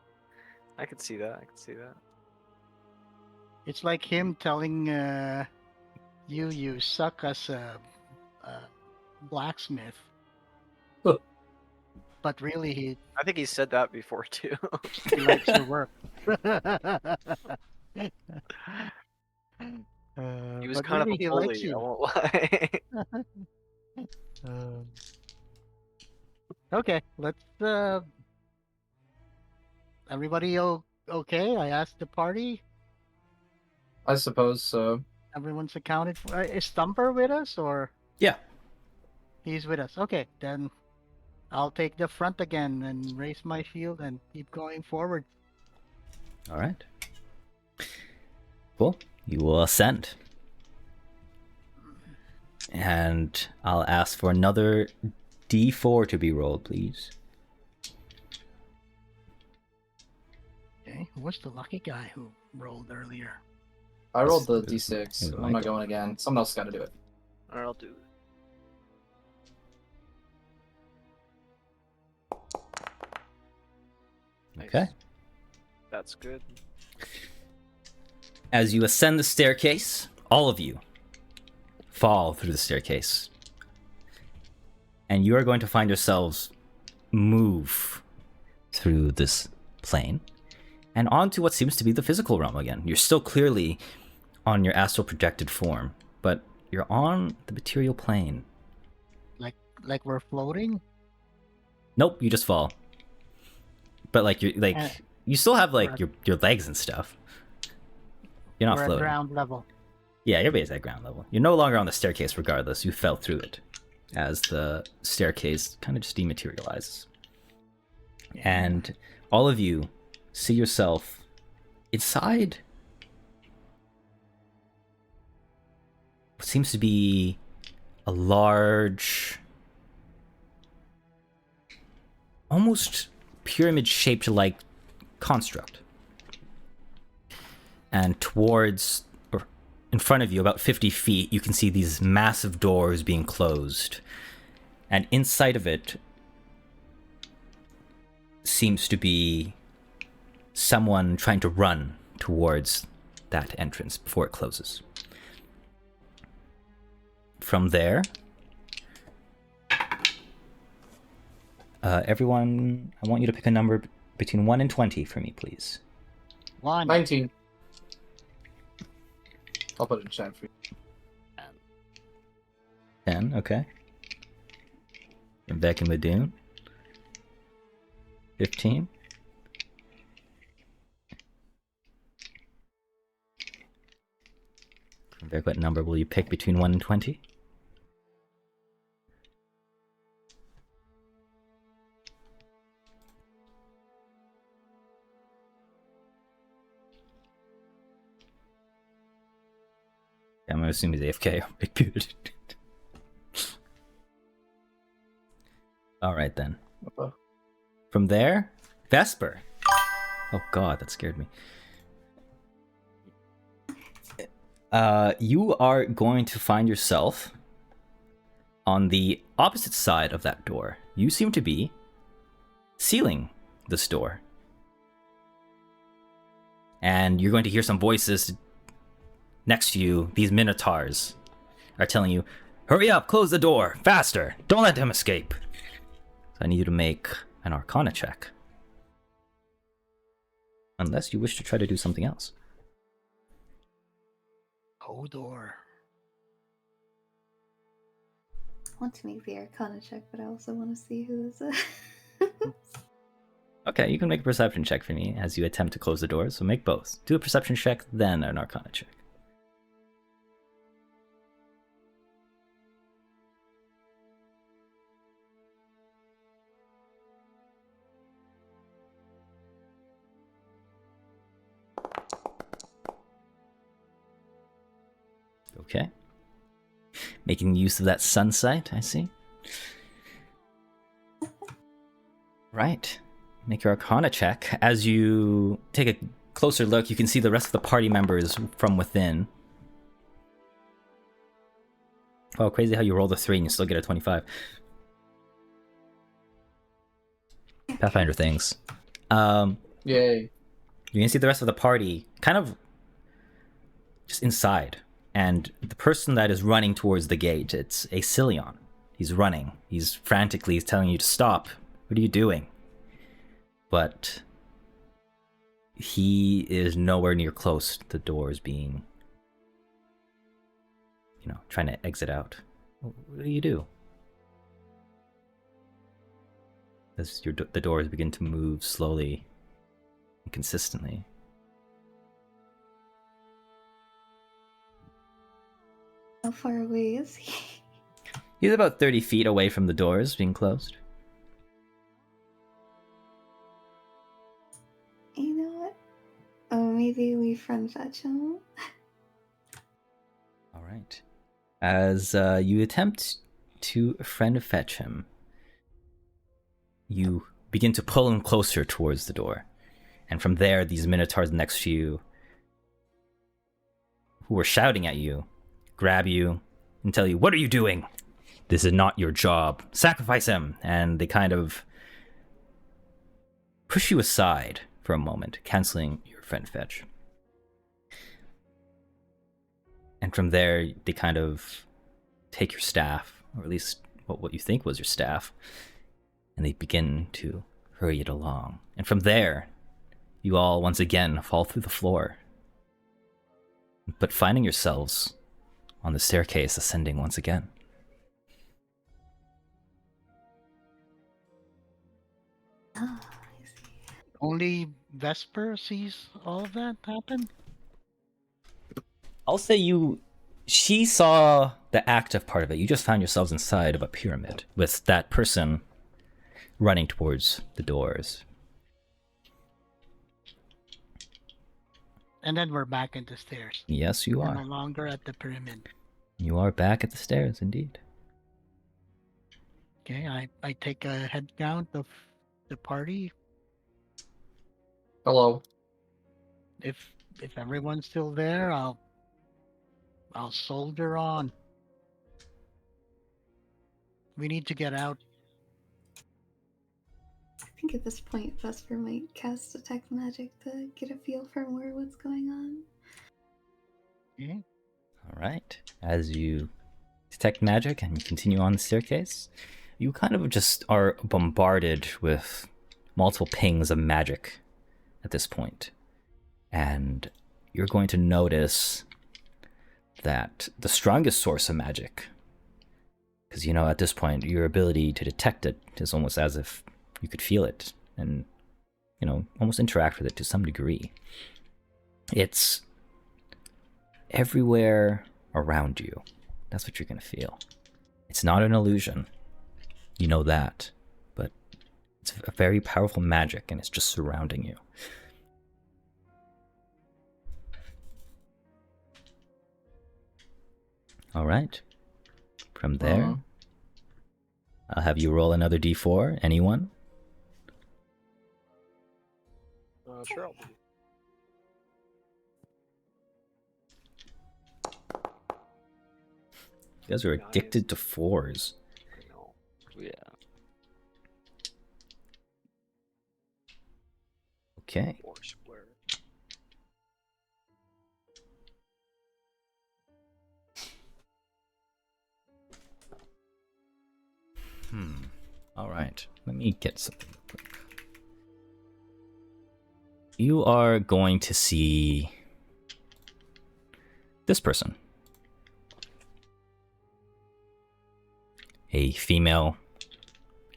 I could see that. I could see that. It's like him telling you suck as a blacksmith, but really I think he said that before too. he likes your work. He was But kind of really a he likes bully. I you. won't lie. Okay, let's. Everybody okay? I asked the party. I suppose so. Everyone's accounted for. Is Thumper with us or Yeah. he's with us? Okay, then I'll take the front again and raise my shield and keep going forward. All right. Cool. You will ascend. And I'll ask for another D4 to be rolled, please. Okay, who was the lucky guy who rolled earlier? I rolled the It was D6. I'm Michael. not going again. Someone else got to do it. Alright, I'll do it. Nice. Okay. That's good. As you ascend the staircase, all of you fall through the staircase. And you are going to find yourselves move through this plane and onto what seems to be the physical realm again. You're still clearly on your astral projected form, but you're on the material plane. Like we're floating? Nope, you just fall. But like you're like Uh, you still have like we're- your legs and stuff. You're not We're at floating. ground level. Yeah, you're basically at ground level. You're no longer on the staircase regardless. You fell through it as the staircase kind of just dematerializes. And all of you see yourself inside what seems to be a large, almost pyramid-shaped like construct. And towards, or in front of you, about 50 feet, you can see these massive doors being closed. And inside of it seems to be someone trying to run towards that entrance before it closes. From there, everyone, I want you to pick a number between 1 and 20 for me, please. 1. 19. I'll put it in chat for you. 10, okay. Rebecca Madoon. 15. Rebecca, what number will you pick between 1 and 20? I'm gonna assume he's AFK. Good. Alright then. Okay. From there, Vesper. Oh god, that scared me. You are going to find yourself on the opposite side of that door. You seem to be sealing this door. And you're going to hear some voices next to you. These minotaurs are telling you, hurry up, close the door, faster, don't let them escape. So I need you to make an Arcana check. Unless you wish to try to do something else. Hodor. I want to make the Arcana check, but I also want to see who this is. Okay, you can make a perception check for me as you attempt to close the door, so make both. Do a perception check, then an Arcana check. Okay. Making use of that sun sight, I see. Right. Make your Arcana check. As you take a closer look, you can see the rest of the party members from within. Oh, crazy how you roll the 3 and you still get a 25. Pathfinder things. Yay. You can see the rest of the party kind of just inside. And the person that is running towards the gate, it's a Cillion. He's running. He's frantically telling you to stop. What are you doing? But he is nowhere near close to the doors being, trying to exit out. What do you do? As the doors begin to move slowly and consistently. How far away is he? He's about 30 feet away from the doors being closed. You know what? Oh, maybe we friend fetch him. All right. As you attempt to friend fetch him, you begin to pull him closer towards the door. And from there, these minotaurs next to you, who are shouting at you, grab you and tell you, "What are you doing? This is not your job. Sacrifice him!" And they kind of push you aside for a moment, canceling your friend fetch. And from there, they kind of take your staff, or at least what you think was your staff, and they begin to hurry it along. And from there, you all once again fall through the floor, but finding yourselves on the staircase ascending once again. Oh, I see. Only Vesper sees all of that happen? I'll say she saw the active part of it. You just found yourselves inside of a pyramid with that person running towards the doors. And then we're back at the stairs. Yes, you We're no are. longer at the pyramid. You are back at the stairs, indeed. Okay, I take a head count of the party. Hello. If everyone's still there, I'll soldier on. We need to get out. I think at this point, Vesper might cast Detect Magic to get a feel for more what's going on. Okay. All right. As you detect magic and you continue on the staircase, you kind of just are bombarded with multiple pings of magic at this point. And you're going to notice that the strongest source of magic, because at this point your ability to detect it is almost as if you could feel it and almost interact with it to some degree. It's everywhere around you. That's what you're going to feel. It's not an illusion. You know that. But it's a very powerful magic and it's just surrounding you. All right. From there, I'll have you roll another d4. Anyone? Sure. I'll You guys are addicted to 4s. I know. Yeah. Okay. 4 square. All right. Let me get something quick. You are going to see this person. A female,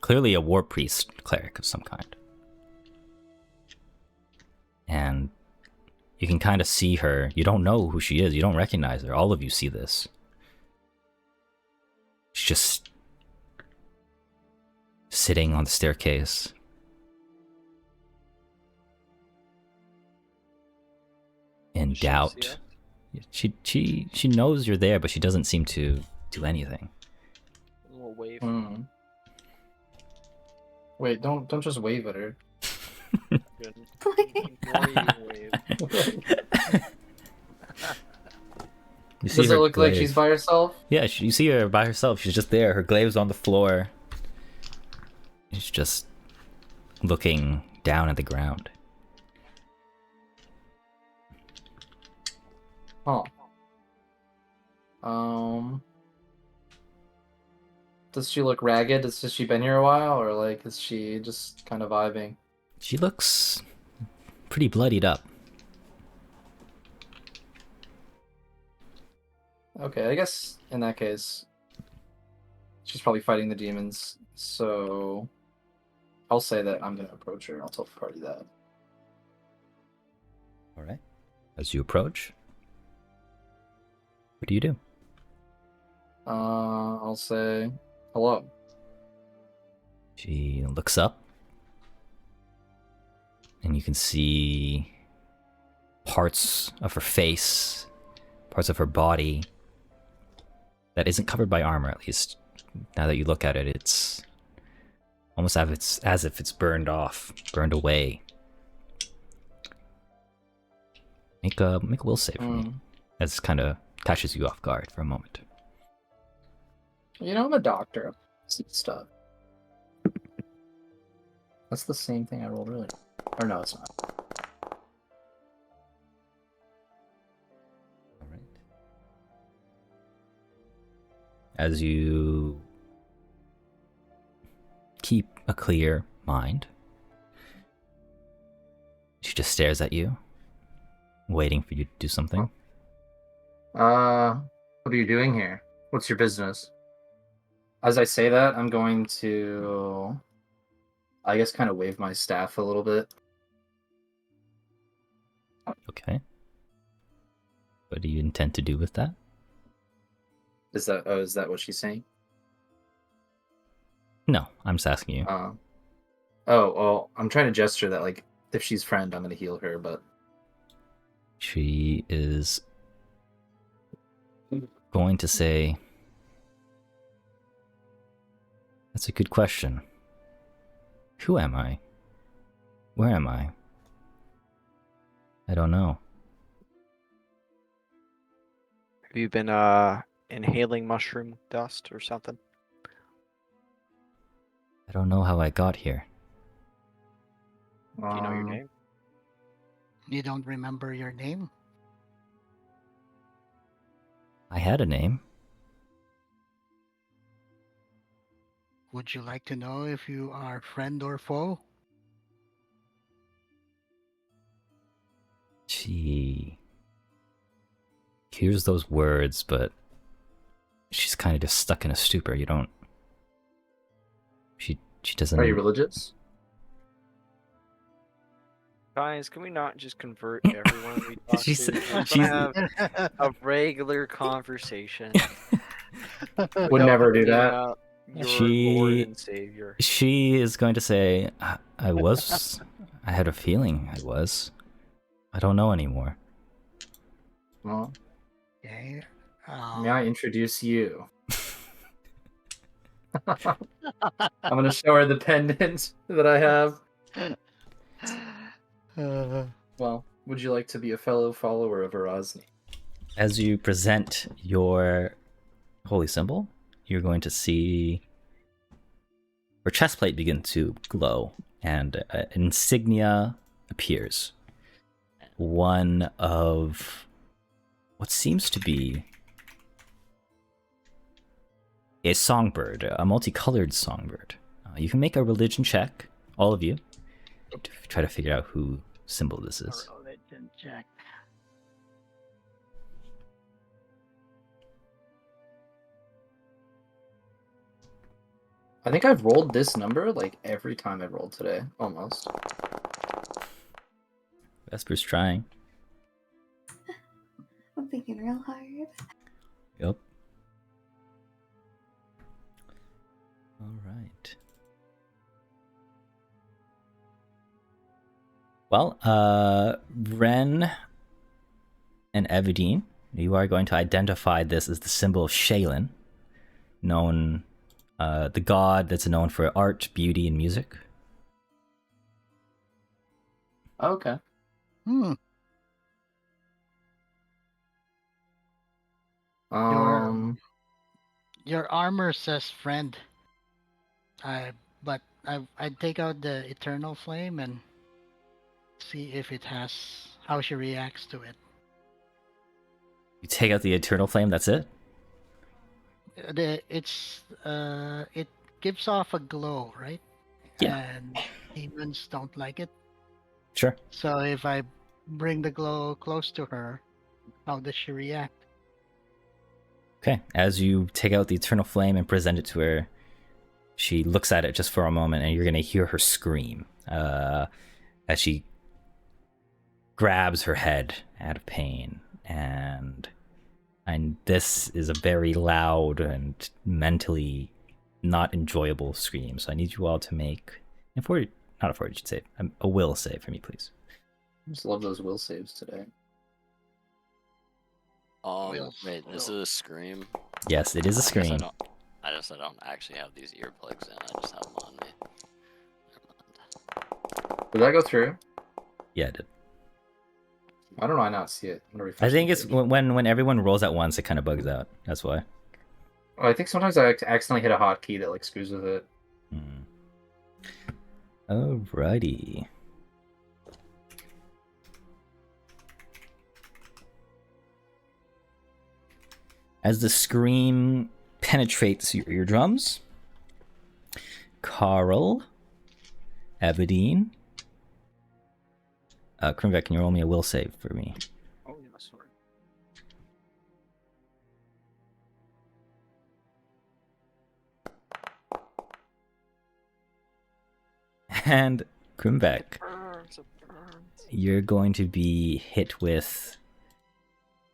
clearly a war priest cleric of some kind. And you can kind of see her. You don't know who she is. You don't recognize her. All of you see this. She's just sitting on the staircase. In doubt. She knows you're there, but she doesn't seem to do anything. A little wave. Hmm. Wait, don't just wave at her. Good. Ignore you, wave. You see Does it her look like glaive. she's by herself? Yeah, you see her by herself. She's just there. Her glaive's on the floor. She's just looking down at the ground. Oh. Does she look ragged? Has she been here a while, or like is she just kind of vibing? She looks pretty bloodied up. Okay, I guess in that case, she's probably fighting the demons. So I'll say that I'm gonna approach her. I'll tell the party that. All right. As you approach, what do you do? I'll say hello. She looks up, and you can see parts of her face, parts of her body that isn't covered by armor, at least. Now that you look at it, it's almost as if it's burned off, burned away. Make a will save for me. As kind of catches you off guard for a moment. You know, I'm a doctor. See stuff. That's the same thing I rolled earlier. Or no, it's not. All right. As you keep a clear mind, she just stares at you, waiting for you to do something. What are you doing here? What's your business? As I say that, I'm going to, I guess, kind of wave my staff a little bit. Okay. What do you intend to do with that? Is that what she's saying? No, I'm just asking you. Oh, well, I'm trying to gesture that, like, if she's friend, I'm going to heal her, but... She is going to say, that's a good question. Who am I? Where am I? I don't know. Have you been inhaling mushroom dust or something? I don't know how I got here. Do you know your name? You don't remember your name? I had a name. Would you like to know if you are friend or foe? She hears those words, but she's kind of just stuck in a stupor. You don't... She doesn't... Are you religious? Guys, can we not just convert everyone we talk She's- to? We're she's- gonna have a regular conversation. Would without never do being, that. Your She- Lord and Savior. She is going to say, I was... I had a feeling I was. I don't know anymore. Well, Okay. may I introduce you? I'm going to show her the pendant that I have. Well, would you like to be a fellow follower of Erasni? As you present your holy symbol, you're going to see her chest plate begin to glow, and an insignia appears. One of what seems to be a songbird, a multicolored songbird. You can make a religion check, all of you, to try to figure out who symbol this is. Religion check. I think I've rolled this number like every time I've rolled today, almost. Vesper's trying. I'm thinking real hard. Yep. All right. Well, Ren and Evadine, you are going to identify this as the symbol of Shaylin, known, the god that's known for art, beauty, and music, Okay. Hmm. Um. Your armor says friend. But I'd take out the eternal flame and see if it has how she reacts to it. You take out the eternal flame. That's it. It gives off a glow, right? Yeah. And demons don't like it. Sure. So if I bring the glow close to her, how does she react? Okay. As you take out the eternal flame and present it to her, she looks at it just for a moment, and you're gonna hear her scream as she grabs her head out of pain, and this is a very loud and mentally not enjoyable scream. So I need you all to make not a fortitude save, a will save for me, please. I just love those will saves today. Wait, this is a scream. Yes, it is a I scream. guess I don't actually have these earplugs in. I just have them on me. Never mind. Did that go through? Yeah, it did. Why don't I not see it? I'm gonna refresh I think the it's page. when everyone rolls at once, it kind of bugs out. That's why. Oh, I think sometimes I accidentally hit a hotkey that like screws with it. Alrighty. As the scream penetrates your eardrums, Carl, Evadine, Krimvek, can you roll me a will save for me? Oh yeah, sorry. And Krimvek, Burns, it burns. you're going to be hit with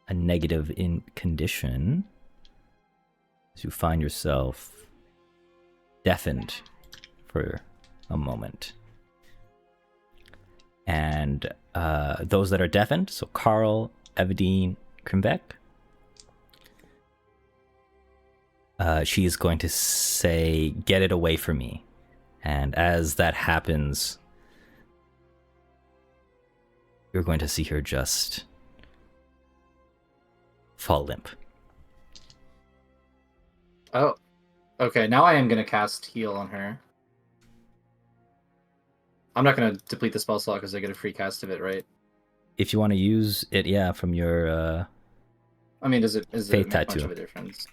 a negative in condition as you find yourself deafened for a moment. And those that are deafened, so Carl, Evadine, Krimvek, she is going to say, "Get it away from me." And as that happens, you're going to see her just fall limp. Oh, okay. Now I am gonna cast heal on her. I'm not gonna deplete the spell slot because I get a free cast of it, right? If you want to use it, yeah, from your I mean, does it Faith make much tattoo. of a difference?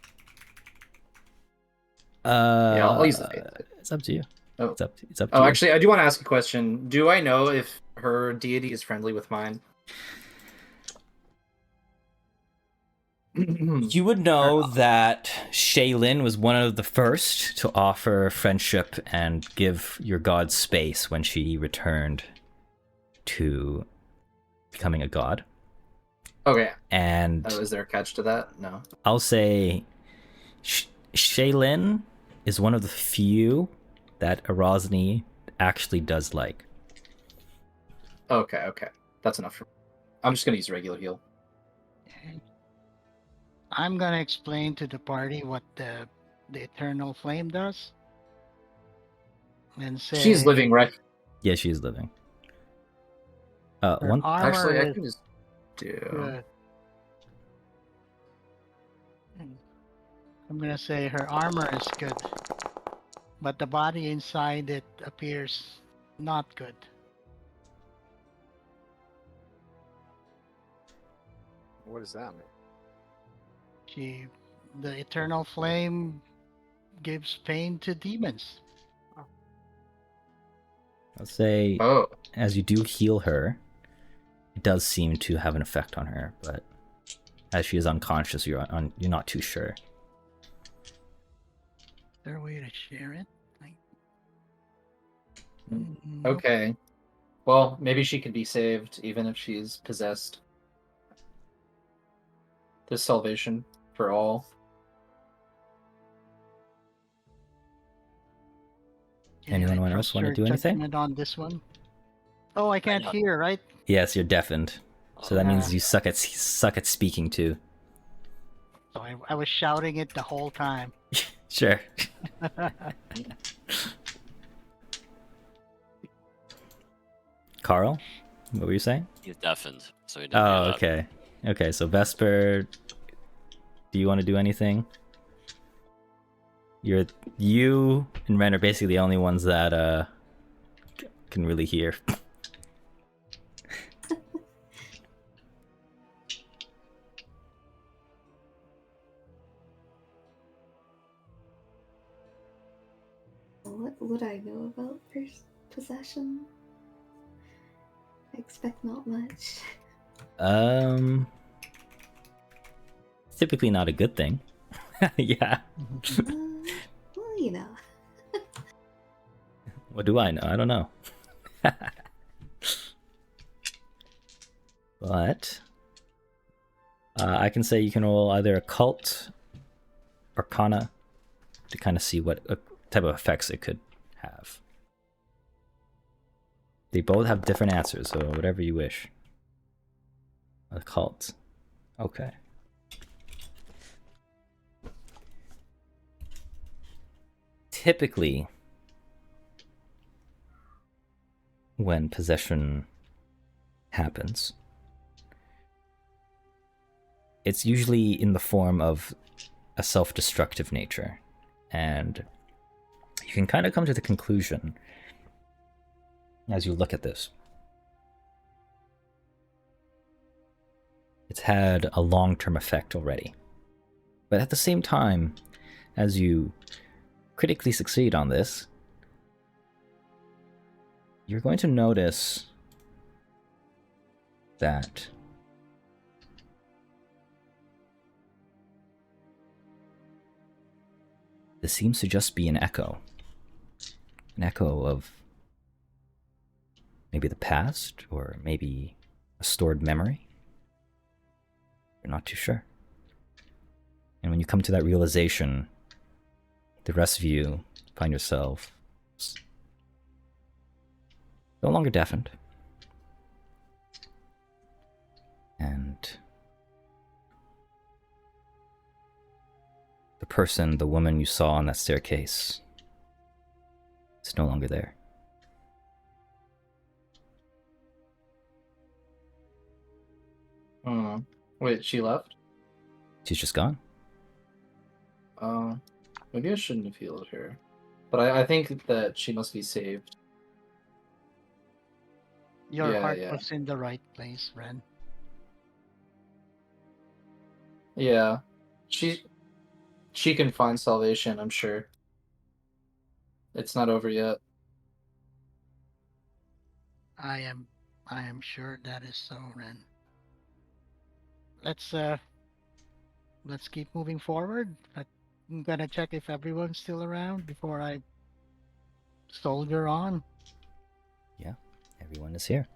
yeah, I'll use the faith. It's up to you. Oh. It's up to Oh, you. actually, I do want to ask a question. Do I know if her deity is friendly with mine? You would know that Shaylin was one of the first to offer friendship and give your god space when she returned to becoming a god. Okay. And Oh, is there a catch to that? No. I'll say Shaylin is one of the few that Erosny actually does like. Okay. That's enough for me. I'm just gonna use regular heal. I'm gonna explain to the party what the eternal flame does, and say She's living, right? Yeah, she is living. her One armor Actually, I is can just do. good. I'm gonna say her armor is good, but the body inside it appears not good. What does that mean? The eternal flame gives pain to demons. I'll say Oh, as you do heal her, it does seem to have an effect on her, but as she is unconscious, you're not too sure. Is there a way to share it? okay. Well, maybe she could be saved even if she's possessed. There's salvation for all. Anyone else Trust want to your do anything? judgment on this one? Oh, I can't hear, right? Yes, you're deafened, so that means you suck at speaking too. So I was shouting it the whole time. Sure. Carl? What were you saying? He's deafened, so he didn't hear Oh, that. okay. Okay, so Vesper, do you want to do anything? You and Ren are basically the only ones that can really hear. What would I know about possession? I expect not much. Typically not a good thing. Yeah. Well, you know. What do I know? I don't know. But I can say you can roll either occult, arcana, to kind of see what type of effects it could have. They both have different answers, so whatever you wish. Occult. Okay. Typically, when possession happens, it's usually in the form of a self-destructive nature. And you can kind of come to the conclusion as you look at this. It's had a long-term effect already. But at the same time, as you critically succeed on this, you're going to notice that this seems to just be an echo of maybe the past, or maybe a stored memory. You're not too sure. And when you come to that realization, the rest of you find yourself no longer deafened. And the woman you saw on that staircase, is no longer there. Wait, she left? She's just gone. Maybe I shouldn't have healed her. But I think that she must be saved. Your Yeah, heart yeah. was in the right place, Ren. Yeah. She can find salvation, I'm sure. It's not over yet. I am sure that is so, Ren. Let's keep moving forward. I'm gonna check if everyone's still around before I soldier on. Yeah, everyone is here.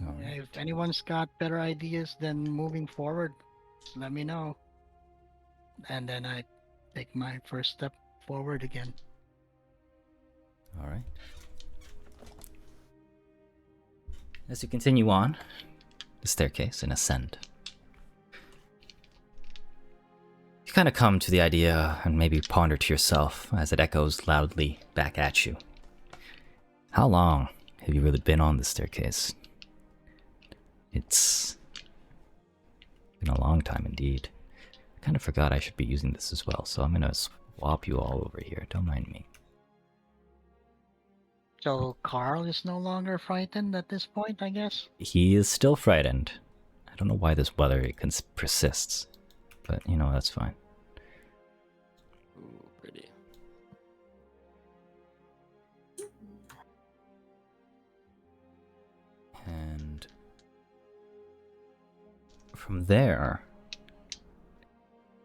All right. If anyone's got better ideas than moving forward, just let me know. And then I take my first step forward again. All right. As you continue on the staircase and ascend, you kind of come to the idea and maybe ponder to yourself as it echoes loudly back at you. How long have you really been on the staircase? It's been a long time indeed. I kind of forgot I should be using this as well, so I'm going to swap you all over here. Don't mind me. So Carl is no longer frightened at this point, I guess? He is still frightened. I don't know why this weather persists, but you know, that's fine. Ooh, pretty. And from there,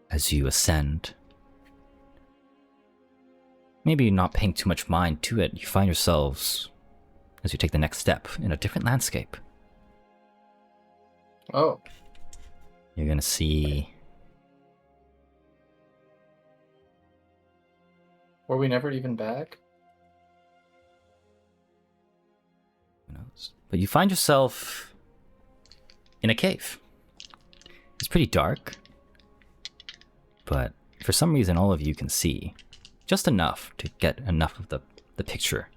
as you ascend, maybe not paying too much mind to it, you find yourselves, as you take the next step, in a different landscape. Oh. You're gonna see... Were we never even back? Who knows? But you find yourself in a cave. It's pretty dark, but for some reason all of you can see just enough to get enough of the picture.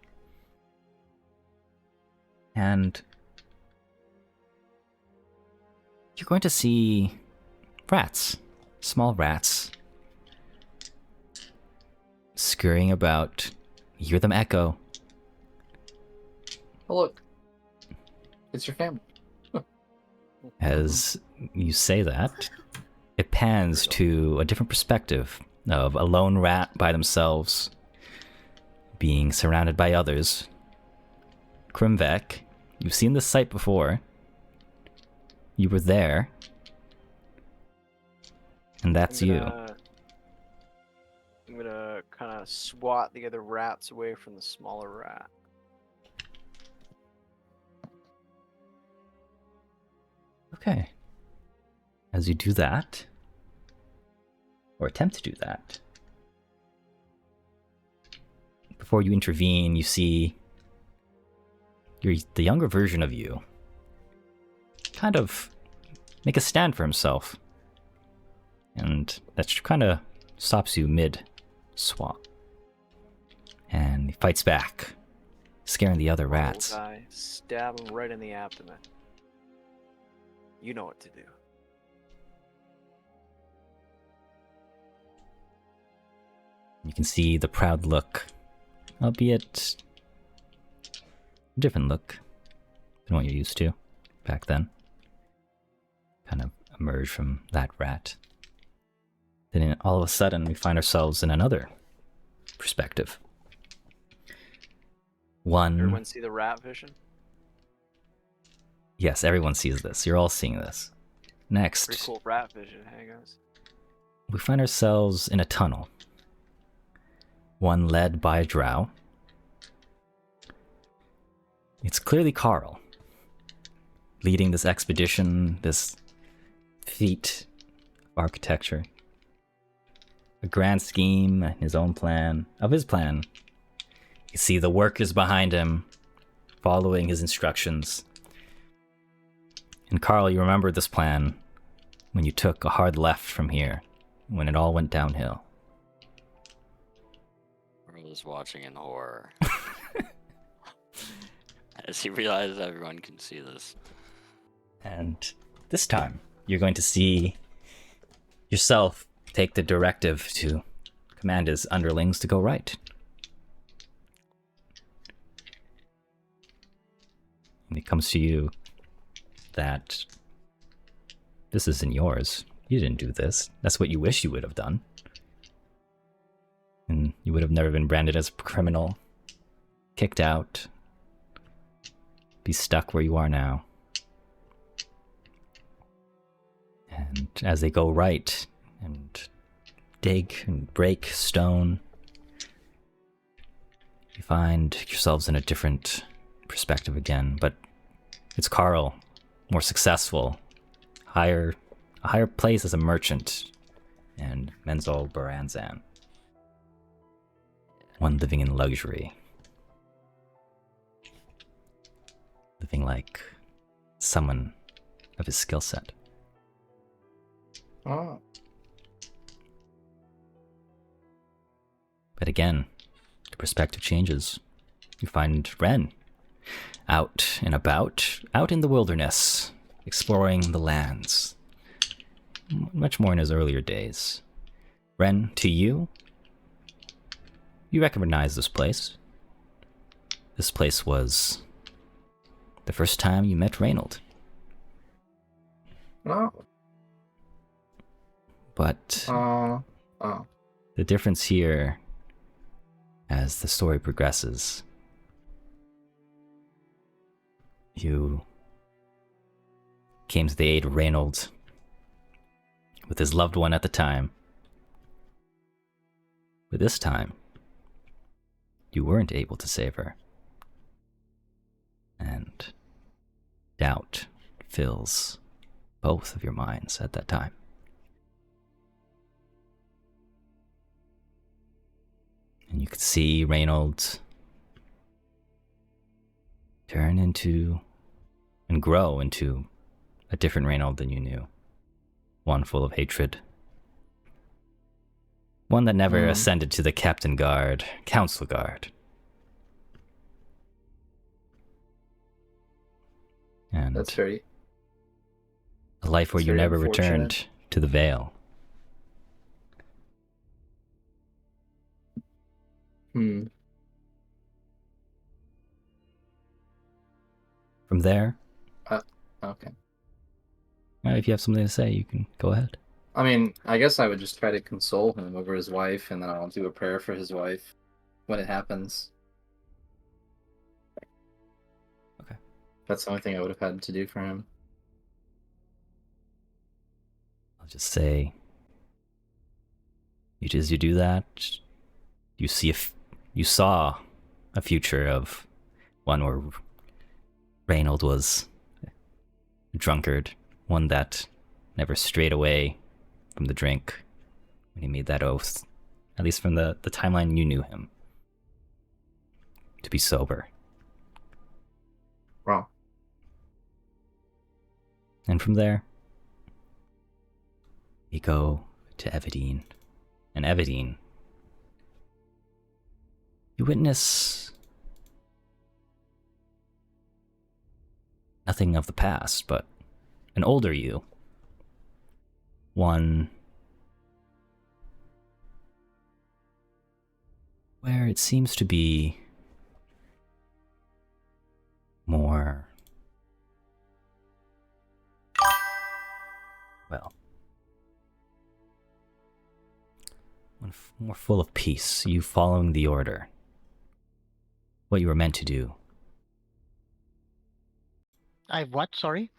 And you're going to see rats, small rats, scurrying about. You hear them echo. Oh, look. It's your family. As you say that, it pans to a different perspective of a lone rat by themselves, being surrounded by others. Krimvek, you've seen this sight before. You were there. And that's you. I'm gonna kind of swat the other rats away from the smaller rat. Okay. As you do that, or attempt to do that, before you intervene, you see the younger version of you kind of make a stand for himself. And that kind of stops you mid-swap. And he fights back, scaring the other rats. Little guy, stab him right in the abdomen. You know what to do. You can see the proud look, albeit a different look than what you're used to back then. Kind of emerge from that rat. Then all of a sudden we find ourselves in another perspective. Everyone see the rat vision? Yes, everyone sees this. You're all seeing this. Next, Pretty cool rat vision, hey guys? we find ourselves in a tunnel. One led by a drow. It's clearly Carl leading this expedition, this feat of architecture. A grand scheme, his own plan, of his plan. You see the workers behind him following his instructions. And Carl, you remember this plan when you took a hard left from here, when it all went downhill. Earl is watching in horror. As he realizes everyone can see this. And this time, you're going to see yourself take the directive to command his underlings to go right. And it comes to you that this isn't yours. You didn't do this. That's what you wish you would have done. And you would have never been branded as a criminal, kicked out, be stuck where you are now. And as they go right and dig and break stone, you find yourselves in a different perspective again, but it's Carl, more successful, a higher place as a merchant, and Menzel Baranzan, one living in luxury, living like someone of his skill set. Oh. But again, the perspective changes. You find Ren out and about, out in the wilderness, exploring the lands. Much more in his earlier days. Ren, to you, you recognize this place. This place was the first time you met Reynold. Oh. But Oh. the difference here, as the story progresses, you came to the aid of Reynold with his loved one at the time. But this time, you weren't able to save her. And doubt fills both of your minds at that time. And you could see Reynold turn into and grow into a different Reynold than you knew. One full of hatred. One that never ascended to the Captain Guard, Council Guard. And That's very. a life where that's you very never unfortunate. returned to the Vale. Hmm. From there, Okay. if you have something to say, you can go ahead. I mean, I guess I would just try to console him over his wife, and then I'll do a prayer for his wife when it happens. Okay. That's the only thing I would have had to do for him. I'll just say, as you do that, you saw a future of one where Reynold was a drunkard, one that never strayed away from the drink when he made that oath, at least from the timeline you knew him, to be sober. Wow. And from there, we go to Evadine. And Evadine, you witness nothing of the past, but an older you. One where it seems to be more, well, one more full of peace, you following the order, what you were meant to do. I what? Sorry.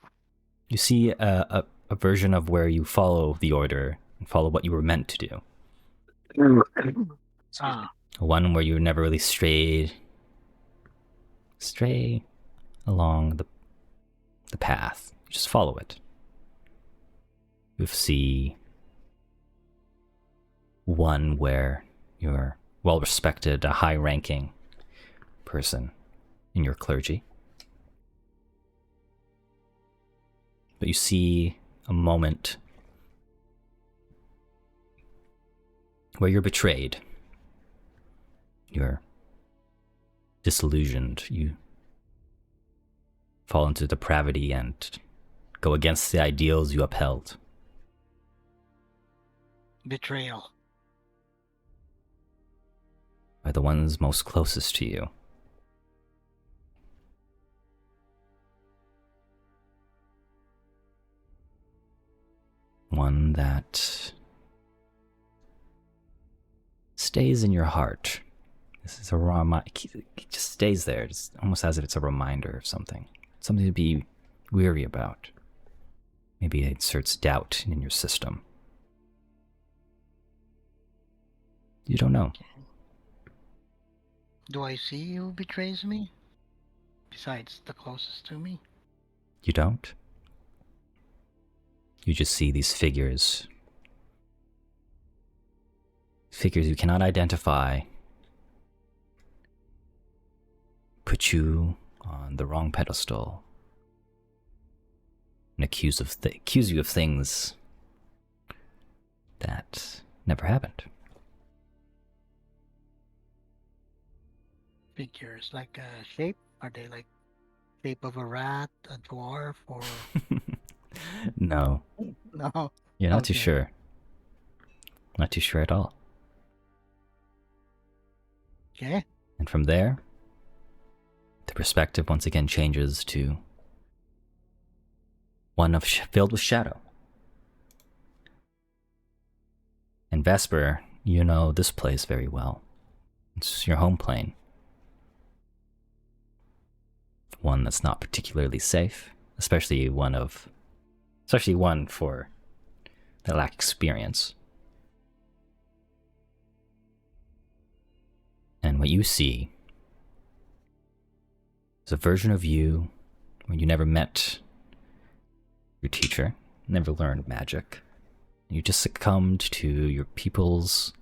You see a version of where you follow the order and follow what you were meant to do. Ah, One where you never really stray along the path. You just follow it. You see one where you're well respected, a high ranking person in your clergy. But you see a moment where you're betrayed. You're disillusioned. You fall into depravity and go against the ideals you upheld. betrayal. By the ones most closest to you. One that stays in your heart. This is it just stays there. It's almost as if it's a reminder of something. Something to be weary about. Maybe it inserts doubt in your system. You don't know. Do I see who betrays me? Besides the closest to me? You don't? You just see these figures. Figures you cannot identify. Put you on the wrong pedestal. And accuse you of things that never happened. Figures like a shape? Are they like shape of a rat, a dwarf, or No, no? you're not too Okay. sure. Not too sure at all. Okay. And from there, the perspective once again changes to one of filled with shadow. And Vesper, you know this place very well. It's your home plane. One that's not particularly safe, especially one for that lack experience. And what you see is a version of you when you never met your teacher, never learned magic. You just succumbed to your people's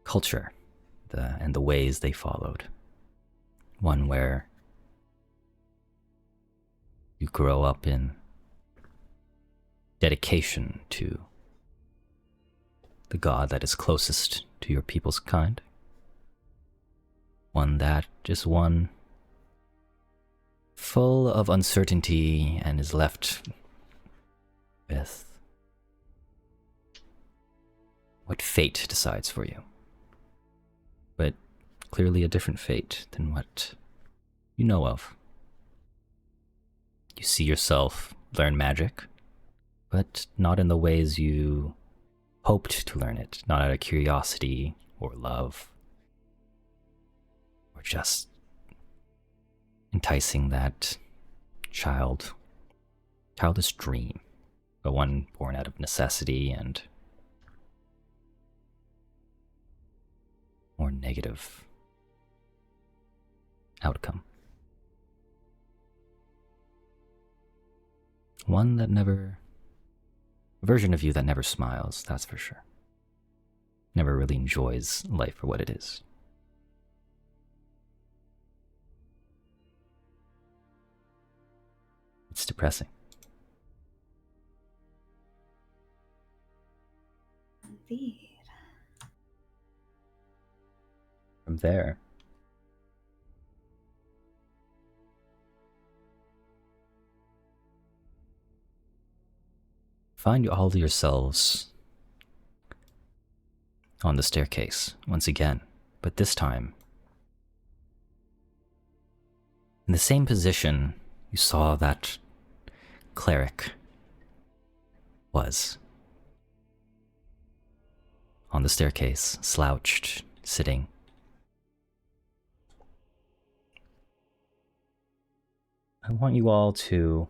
culture and the ways they followed. One where you grow up in dedication to the god that is closest to your people's kind. One that is one full of uncertainty and is left with what fate decides for you. But clearly a different fate than what you know of. You see yourself learn magic, but not in the ways you hoped to learn it, not out of curiosity or love, or just enticing that childish dream, but one born out of necessity and more negative outcome. One that never, a version of you that never smiles, that's for sure. Never really enjoys life for what it is. It's depressing. Indeed. From there, find all of yourselves on the staircase once again, but this time in the same position you saw that cleric was. On the staircase, slouched, sitting. I want you all to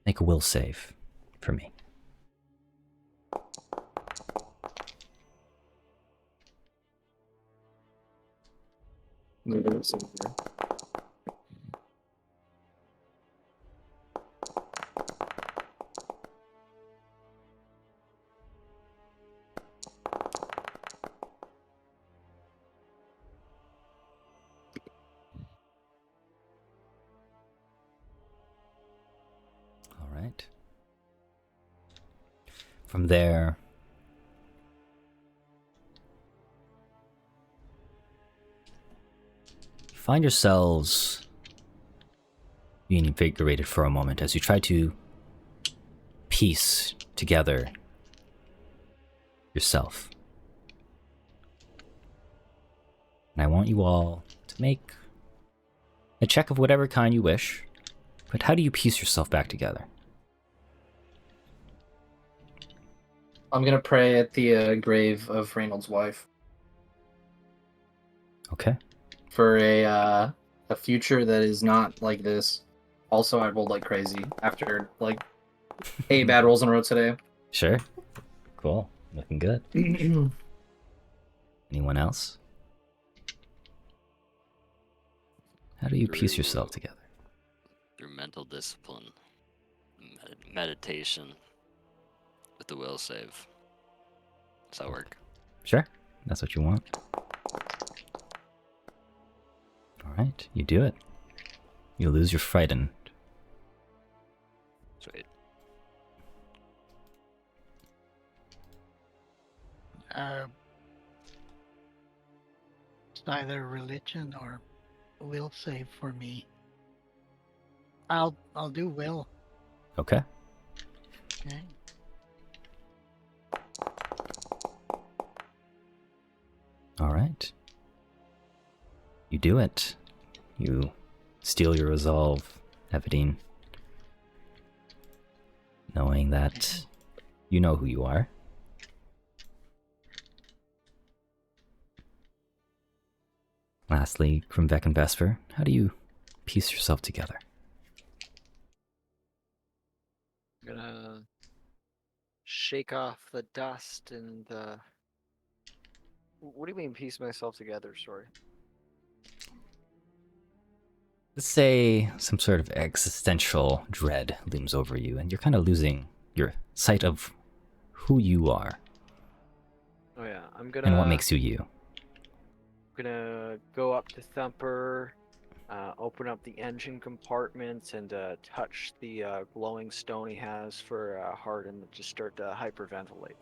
make a will save for me. All right. From there, find yourselves being invigorated for a moment as you try to piece together yourself. And I want you all to make a check of whatever kind you wish, but how do you piece yourself back together? I'm gonna pray at the grave of Reynolds' wife Okay. for a future that is not like this. Also, I rolled like crazy after like 8 bad rolls in a row today. Sure. Cool. Looking good. Anyone else? How do you piece yourself together? Through mental discipline, meditation, with the will save. Does that work? Sure. That's what you want. Alright, you do it. You lose your frightened. Sweet. It's either religion or will save for me. I'll do will. Okay. Okay. Alright. You do it. You steel your resolve, Evadine. Knowing that you know who you are. Lastly, Krimvek and Vesper, how do you piece yourself together? I'm gonna shake off the dust and what do you mean piece myself together? Sorry. Let's say some sort of existential dread looms over you, and you're kind of losing your sight of who you are Oh yeah, I'm gonna. and what makes you you. Gonna go up to Thumper, open up the engine compartments, and touch the glowing stone he has for heart, and just start to hyperventilate.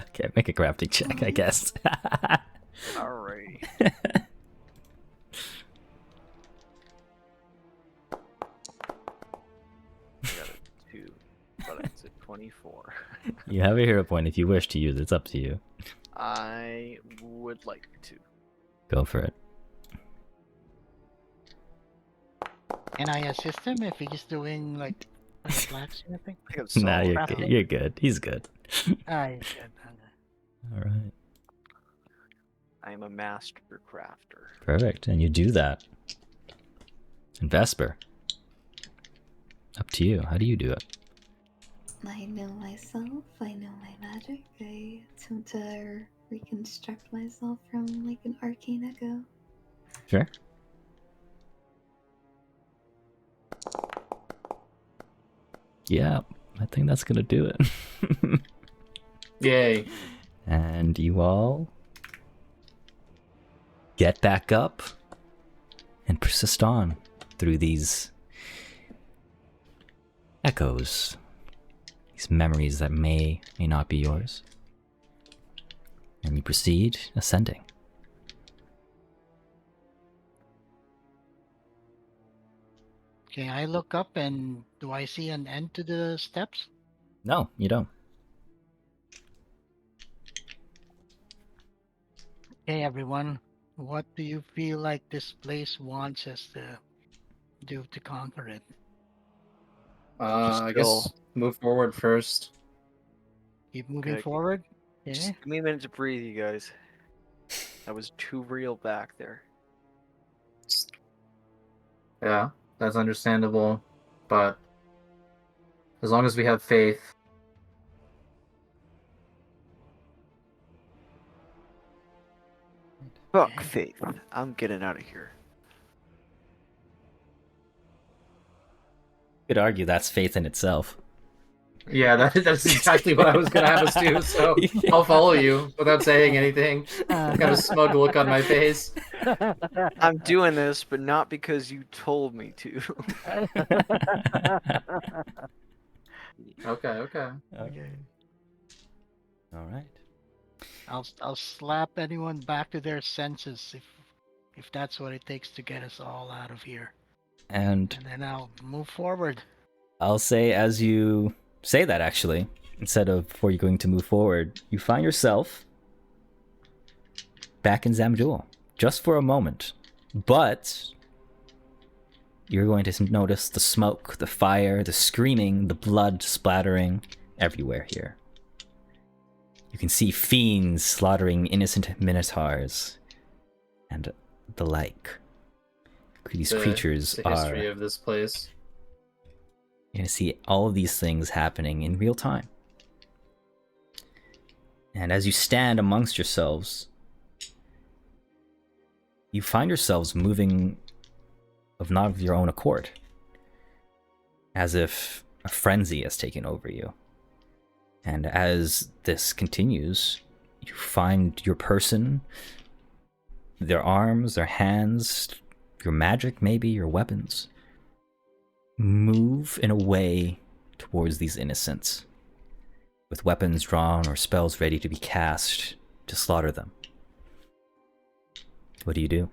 Okay, make a crafting check, I guess. Alright. I got a 2, but it's a 24. You have a hero point if you wish to use it. It's up to you. I would like to. Go for it. Can I assist him if he's doing like blacksmithing? I think I'm Nah, solid. you're good. You're good. He's good. Ah, he's good. Okay. All right. I am a master crafter. Perfect. And you do that. And Vesper. Up to you. How do you do it? I know myself, I know my magic. I attempt to reconstruct myself from like an arcane echo. Sure. Yeah, I think that's gonna do it. Yay. And you all get back up and persist on through these echoes, these memories that may not be yours. And you proceed ascending. Okay, I look up and do I see an end to the steps? No, you don't. Okay, everyone. What do you feel like this place wants us to do to conquer it? I go. guess move forward first. Keep moving Okay. forward? Yeah. Just give me a minute to breathe, you guys. That was too real back there. Yeah, that's understandable. But as long as we have faith. Fuck faith. I'm getting out of here. You could argue that's faith in itself. Yeah, that's exactly what I was gonna have us do, so I'll follow you without saying anything. Kind of smug look on my face. I'm doing this, but not because you told me to. Okay. Okay. All right. I'll slap anyone back to their senses if that's what it takes to get us all out of here. And And then I'll move forward. I'll say, as you say that, actually, instead of before you're going to move forward, you find yourself back in Zamdul just for a moment. But you're going to notice the smoke, the fire, the screaming, the blood splattering everywhere here. You can see fiends slaughtering innocent minotaurs and the like. These creatures the are... history of this place. You're going to see all of these things happening in real time. And as you stand amongst yourselves, you find yourselves moving of not of your own accord. As if a frenzy has taken over you. And as this continues, you find your person, their arms, their hands, your magic maybe, your weapons, move in a way towards these innocents, with weapons drawn or spells ready to be cast to slaughter them. What do you do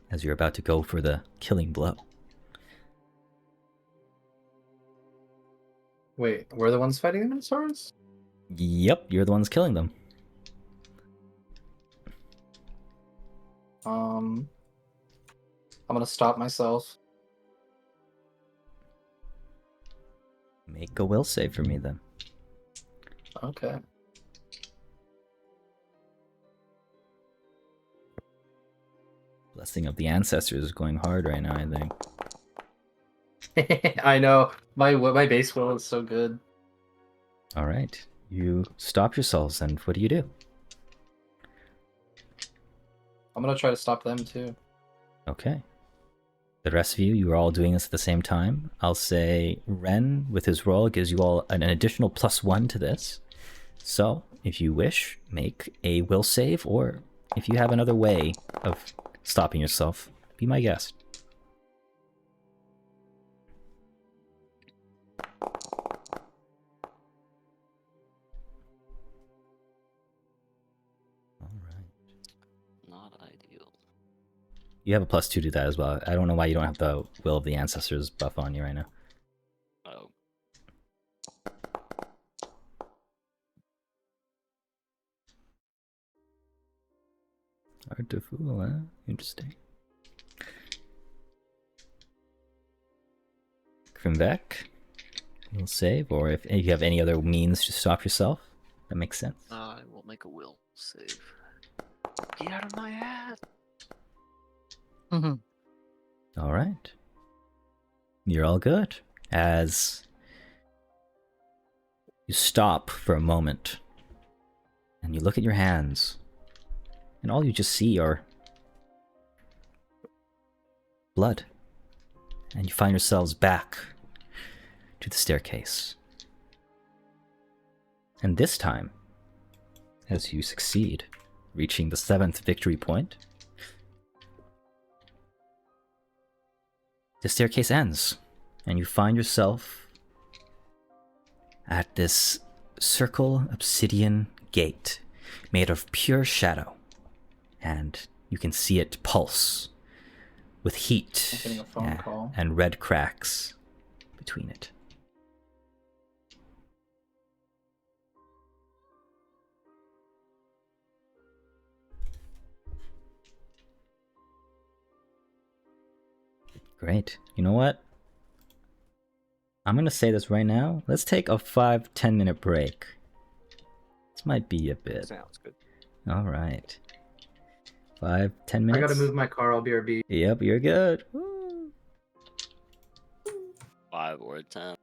as you're about to go for the killing blow? Wait, we're the ones fighting the Minotaurs? Yep, you're the ones killing them. I'm gonna stop myself. Make a will save for me then. Okay. Blessing of the ancestors is going hard right now, I think. I know. My base will is so good. All right. You stop yourselves, and what do you do? I'm gonna try to stop them too. Okay. The rest of you, you are all doing this at the same time. I'll say Ren, with his roll, gives you all an additional +1 to this. So, if you wish, make a will save, or if you have another way of stopping yourself, be my guest. All right. not ideal. You have a +2 to that as well. I don't know why you don't have the Will of the Ancestors buff on you right now. Oh. Hard to fool, huh? Interesting. Krimvek, you'll save, or if you have any other means to stop yourself, that makes sense. I will make a will save. Get out of my hat! All right. You're all good. As you stop for a moment and you look at your hands, and all you just see are blood. And you find yourselves back to the staircase. And this time, as you succeed, reaching the 7th victory point, the staircase ends, and you find yourself at this circle obsidian gate made of pure shadow, and you can see it pulse with heat I'm getting a phone call. and red cracks between it. Great. You know what? I'm gonna say this right now. Let's take a 5-10 minute break. This might be a bit. Sounds good. All right. 5-10 I minutes. gotta move my car. I'll BRB. Yep, you're good. Woo. 5 or 10.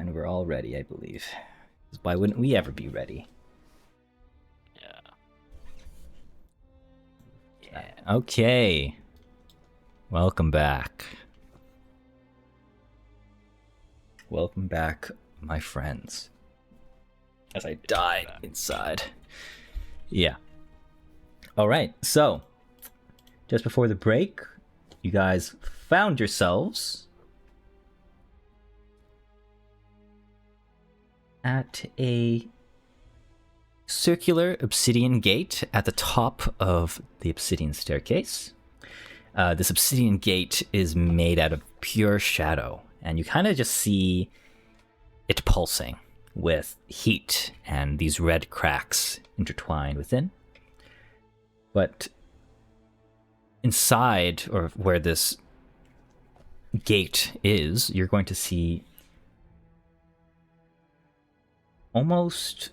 And we're all ready, I believe. 'Cause why wouldn't we ever be ready? Yeah. Yeah. Okay. Welcome back. Welcome back, my friends. As I died inside. Yeah. Alright, so just before the break, you guys found yourselves at a circular obsidian gate at the top of the obsidian staircase. This obsidian gate is made out of pure shadow, and you kind of just see it pulsing with heat and these red cracks intertwined within. But inside, or where this gate is, you're going to see almost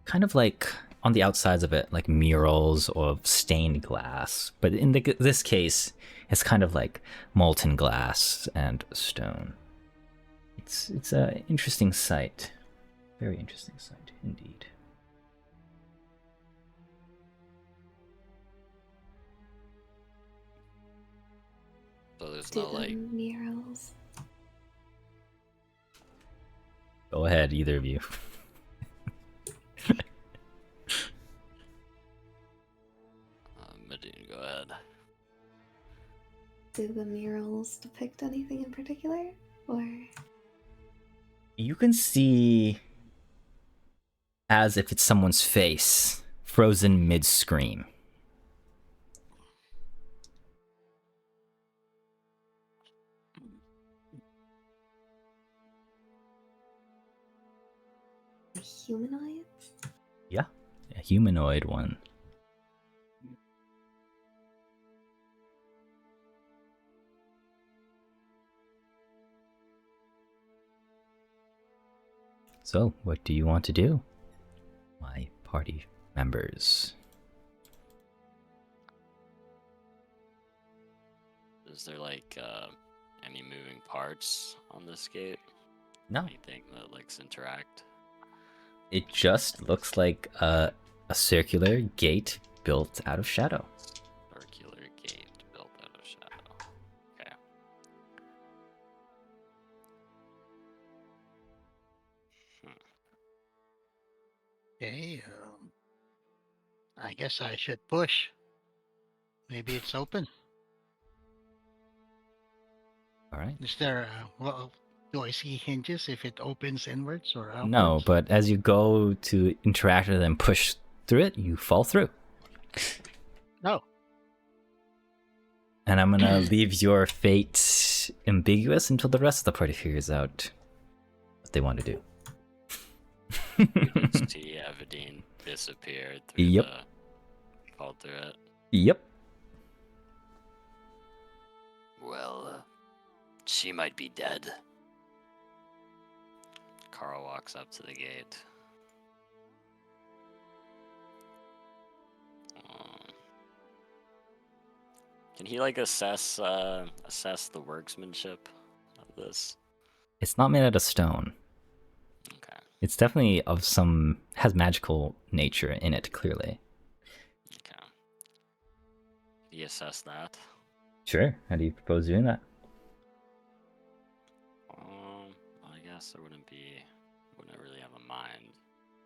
kind of like on the outsides of it, like murals of stained glass. But in this case, it's kind of like molten glass and stone. It's an interesting sight. Very interesting sight indeed. So there's Do no the like. murals. Go ahead, either of you. Medine, go ahead. Do the murals depict anything in particular? Or You can see as if it's someone's face, frozen mid-scream. humanoids? Yeah, a humanoid one. So, what do you want to do, my party members? Is there like any moving parts on this gate? No, Anything that likes interact? it just looks like a circular gate built out of shadow. Circular gate built out of shadow. Okay. Okay, I guess I should push. Maybe it's open. All right. Is there, well, do I see hinges if it opens inwards or outwards? No, but as you go to interact with it and push through it, you fall through. No. And I'm gonna leave your fate ambiguous until the rest of the party figures out what they want to do. You can see Evadine disappeared through Yep. the. Fall through it. Yep. Well, she might be dead. Carl walks up to the gate. Can he like assess the workmanship of this? It's not made out of stone. Okay. It's definitely of some has magical nature in it, clearly. Okay. Can he assess that? Sure. How do you propose doing that? I guess there wouldn't really have a mind.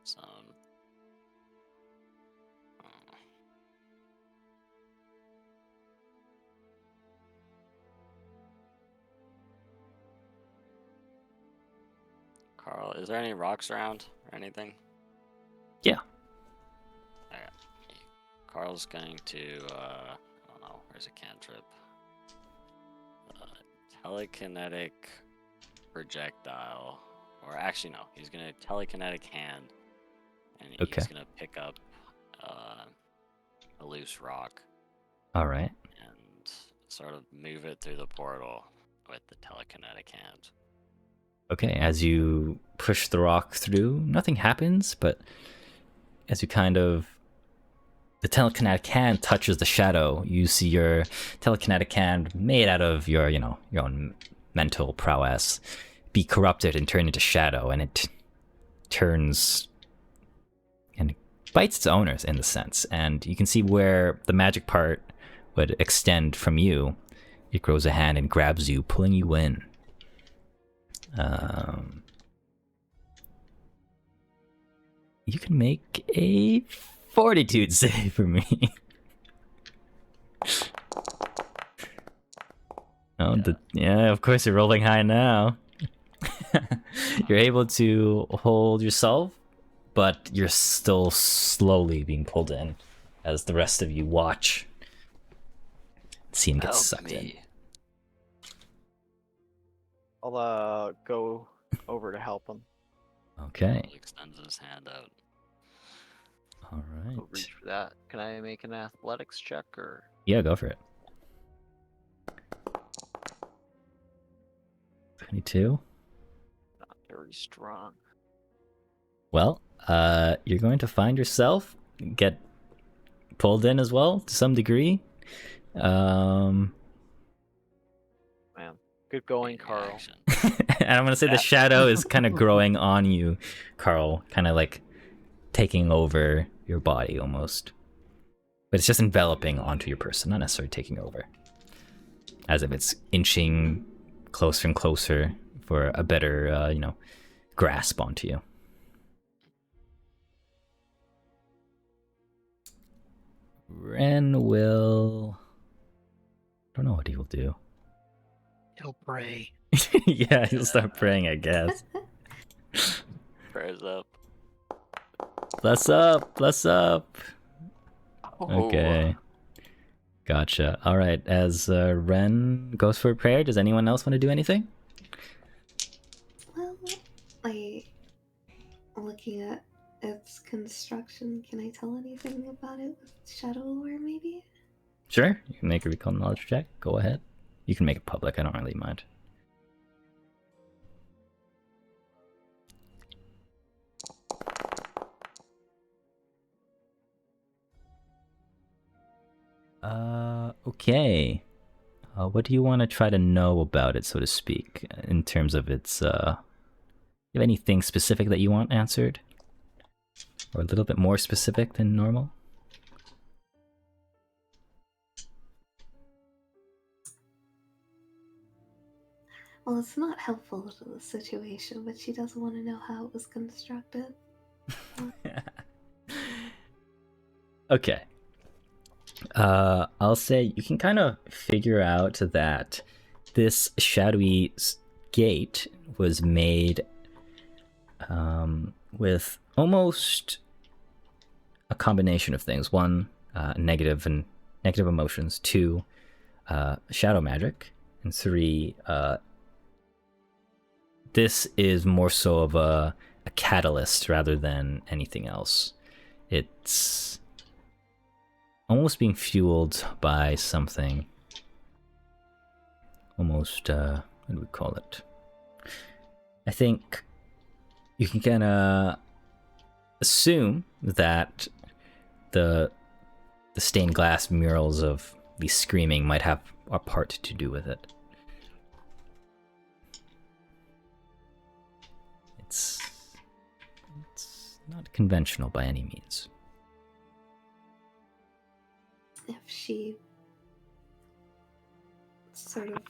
So. Carl, is there any rocks around or anything? Yeah. Okay. Carl's going to, I don't know, where's a cantrip? Telekinetic projectile. Or actually, no, he's going to telekinetic hand. And Okay. he's going to pick up a loose rock All right. and sort of move it through the portal with the telekinetic hand. Okay, as you push the rock through, nothing happens, but as you kind of the telekinetic hand touches the shadow, you see your telekinetic hand, made out of your, your own mental prowess, be corrupted and turn into shadow, and it turns and bites its owners in the sense. And you can see where the magic part would extend from you. It grows a hand and grabs you, pulling you in. You can make a fortitude save for me. Of course you're rolling high now. You're able to hold yourself, but you're still slowly being pulled in as the rest of you watch. See him get sucked in. I'll go over to help him. Okay. He extends his hand out. All right. I'll reach for that. Can I make an athletics check or? Yeah, go for it. 22. Not very strong. Well, you're going to find yourself get pulled in as well to some degree. Man, good going, Carl. Action. And I'm gonna say the shadow is kind of growing on you, Carl, kind of like taking over your body almost. But it's just enveloping onto your person, not necessarily taking over. As if it's inching closer and closer for a better, grasp onto you. Ren will... I don't know what he will do. He'll pray. Yeah, he'll start praying, I guess. Prayers up. Bless up, bless up. Oh. Okay. Gotcha. All right, as Ren goes for a prayer, does anyone else want to do anything? Well, looking at its construction, can I tell anything about it with Shadow Lore, maybe? Sure. You can make a recall knowledge check. Go ahead. You can make it public. I don't really mind. Okay. What do you want to try to know about it, so to speak, in terms of its, you have anything specific that you want answered? Or a little bit more specific than normal? Well, it's not helpful to the situation, but she does want to know how it was constructed. Okay. I'll say you can kind of figure out that this shadowy gate was made with almost a combination of things. One, negative emotions. Two, shadow magic. And three, this is more so of a catalyst rather than anything else. It's almost being fueled by something. Almost, what do we call it? I think you can kind of assume that the stained glass murals of the screaming might have a part to do with it. It's not conventional by any means. If she sort of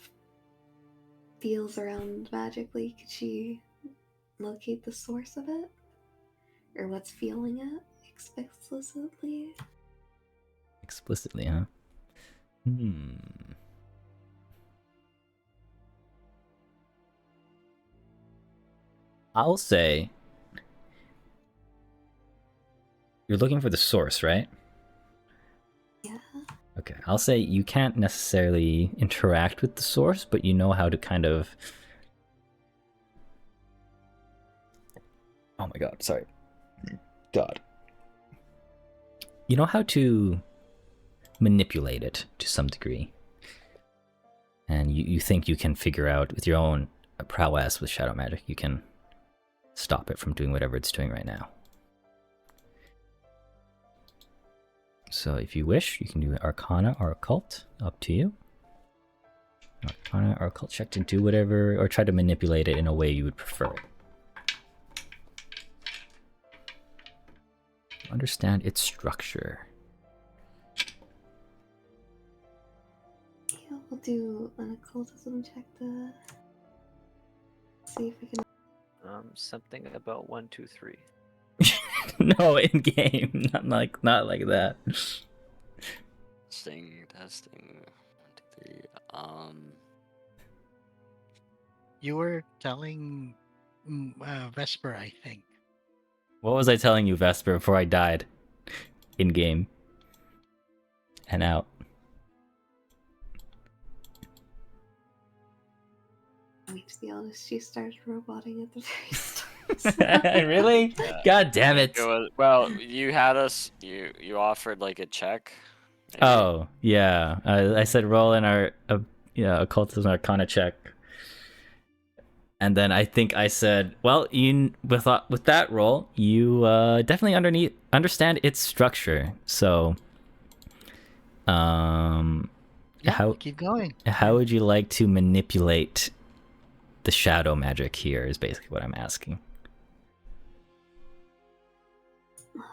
feels around magically, could she locate the source of it? Or what's fueling it explicitly? Explicitly, huh? I'll say you're looking for the source, right? Yeah. Okay, I'll say you can't necessarily interact with the source, but you know how to kind of... Oh my god, sorry. God. You know how to manipulate it to some degree. And you think you can figure out with your own prowess with shadow magic, you can stop it from doing whatever it's doing right now. So if you wish, you can do Arcana or Occult. Up to you. Arcana or Occult check to do whatever, or try to manipulate it in a way you would prefer. Understand its structure. Yeah, we'll do an occultism check to see if we can. Something about 1, 2, 3. No, in game, not like that. Testing. 1, 2, 3. You were telling Vesper, I think. What was I telling you, Vesper, before I died? In game. And out. I mean, to be honest, she started roboting at the very start. Really? Yeah. God damn it. Well, you had us. You offered like a check. Maybe? Oh, yeah. I said roll in our occultism arcana check. And then I think I said, well, with that roll, you definitely understand its structure. So, Keep going. How would you like to manipulate the shadow magic here? Is basically what I'm asking.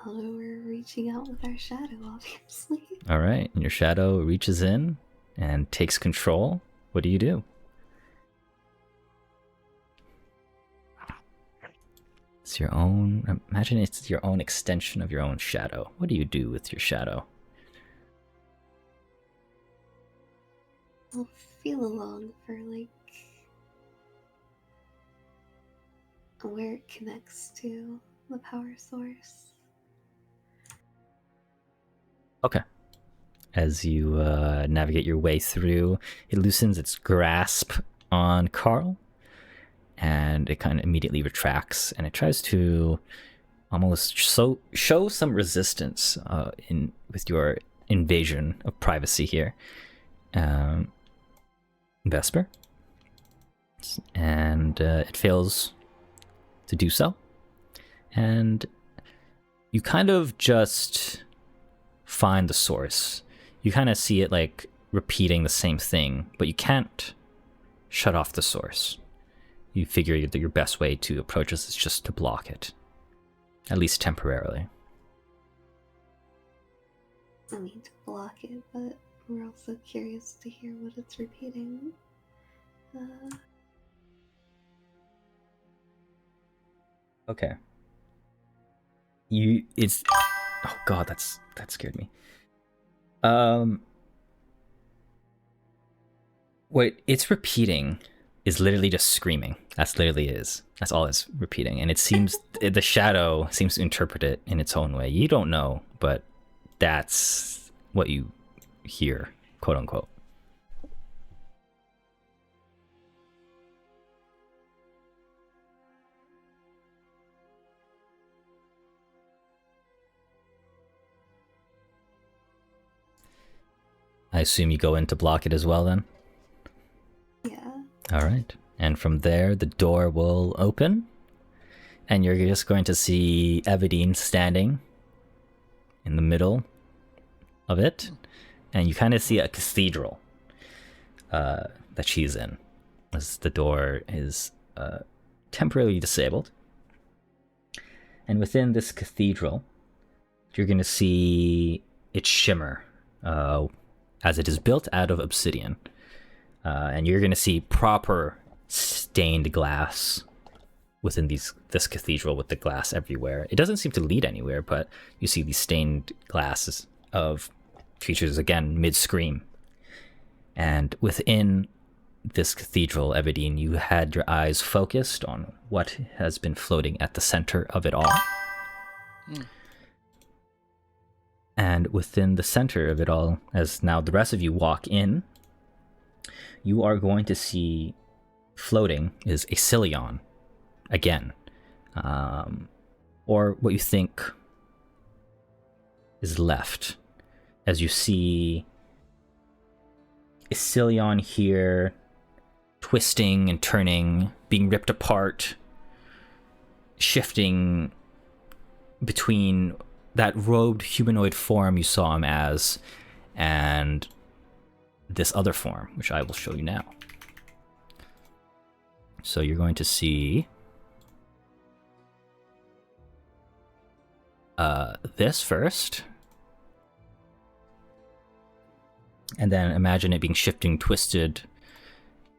Well, we're reaching out with our shadow, obviously. All right, and your shadow reaches in and takes control. What do you do? It's your own. Imagine it's your own extension of your own shadow. What do you do with your shadow? I'll feel along for like where it connects to the power source. Okay. As you navigate your way through, it loosens its grasp on Carl, and it kind of immediately retracts, and it tries to almost show some resistance with your invasion of privacy here. Vesper. And it fails to do so. And you kind of just find the source. You kind of see it like repeating the same thing, but you can't shut off the source. You figure that your best way to approach this is just to block it, at least temporarily. I mean, to block it, but we're also curious to hear what it's repeating. Okay. Oh god, that scared me. What it's repeating is literally just screaming. That's literally is. That's all it's repeating. And it seems the shadow seems to interpret it in its own way. You don't know, but that's what you hear, quote unquote. I assume you go in to block it as well then? Yeah. All right. And from there, the door will open, and you're just going to see Evadine standing in the middle of it, and you kind of see a cathedral that she's in, as the door is temporarily disabled. And within this cathedral, you're going to see it shimmer, as it is built out of obsidian. And you're going to see proper stained glass within this cathedral, with the glass everywhere. It doesn't seem to lead anywhere, but you see these stained glasses of creatures, again, mid-scream. And within this cathedral, Evadine, you had your eyes focused on what has been floating at the center of it all. And within the center of it all, as now the rest of you walk in, you are going to see floating is a Cilion again, or what you think is left, as you see a Cilion here twisting and turning, being ripped apart, shifting between that robed humanoid form you saw him as, and this other form, which I will show you now. So you're going to see this first, and then imagine it being shifting, twisted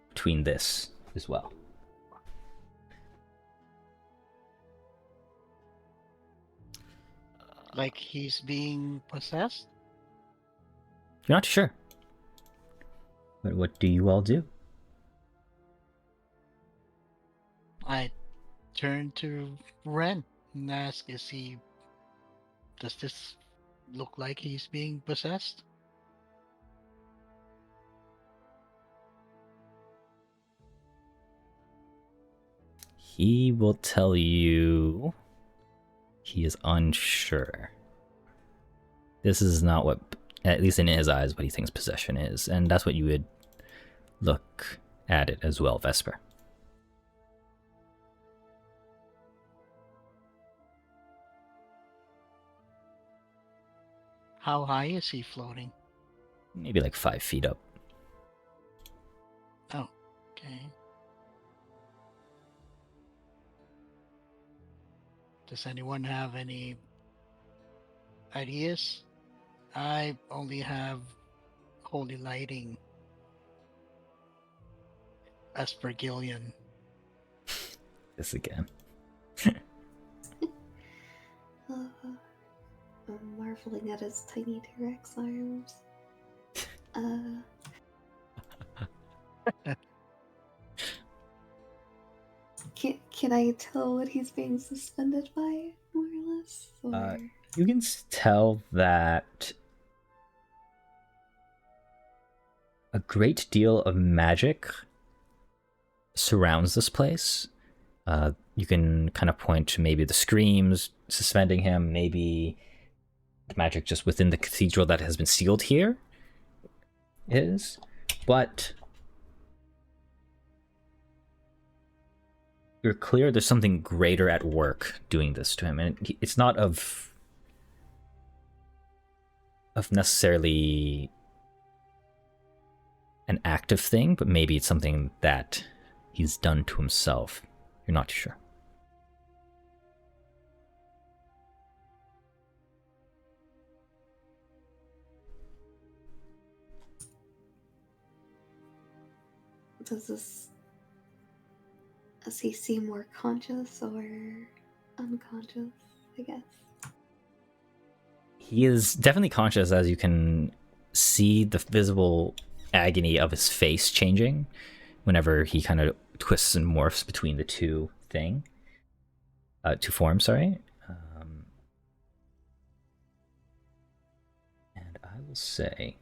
between this as well. Like he's being possessed? You're not sure. But what do you all do? I turn to Ren and ask, does this look like he's being possessed? He will tell you he is unsure. This is not what, at least in his eyes, what he thinks possession is, and that's what you would look at it as well, Vesper. How high is he floating? Maybe like 5 feet up. Oh, okay. Does anyone have any ideas? I only have holy lighting as per Gillian. This again. I'm marveling at his tiny T-Rex arms. Can I tell what he's being suspended by, more or less? Or... You can tell that a great deal of magic surrounds this place. You can kind of point to maybe the screams suspending him, maybe the magic just within the cathedral that has been sealed here is, but you're clear there's something greater at work doing this to him, and it's not of necessarily an active thing, but maybe it's something that he's done to himself. You're not sure. Does he seem more conscious or unconscious, I guess? He is definitely conscious, as you can see the visible agony of his face changing whenever he kind of twists and morphs between the two forms, sorry. And I will say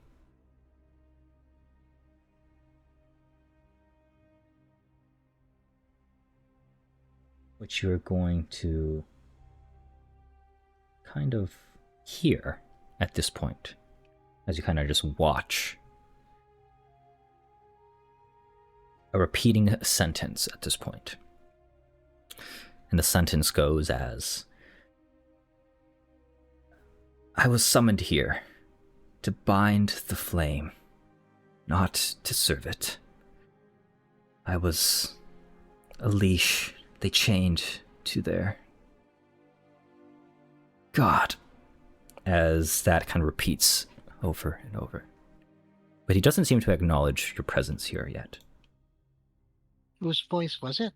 what you're going to kind of hear at this point, as you kind of just watch a repeating sentence at this point. And the sentence goes as, I was summoned here to bind the flame, not to serve it. I was a leash they chained to their God, as that kind of repeats over and over. But he doesn't seem to acknowledge your presence here yet. Whose voice was it?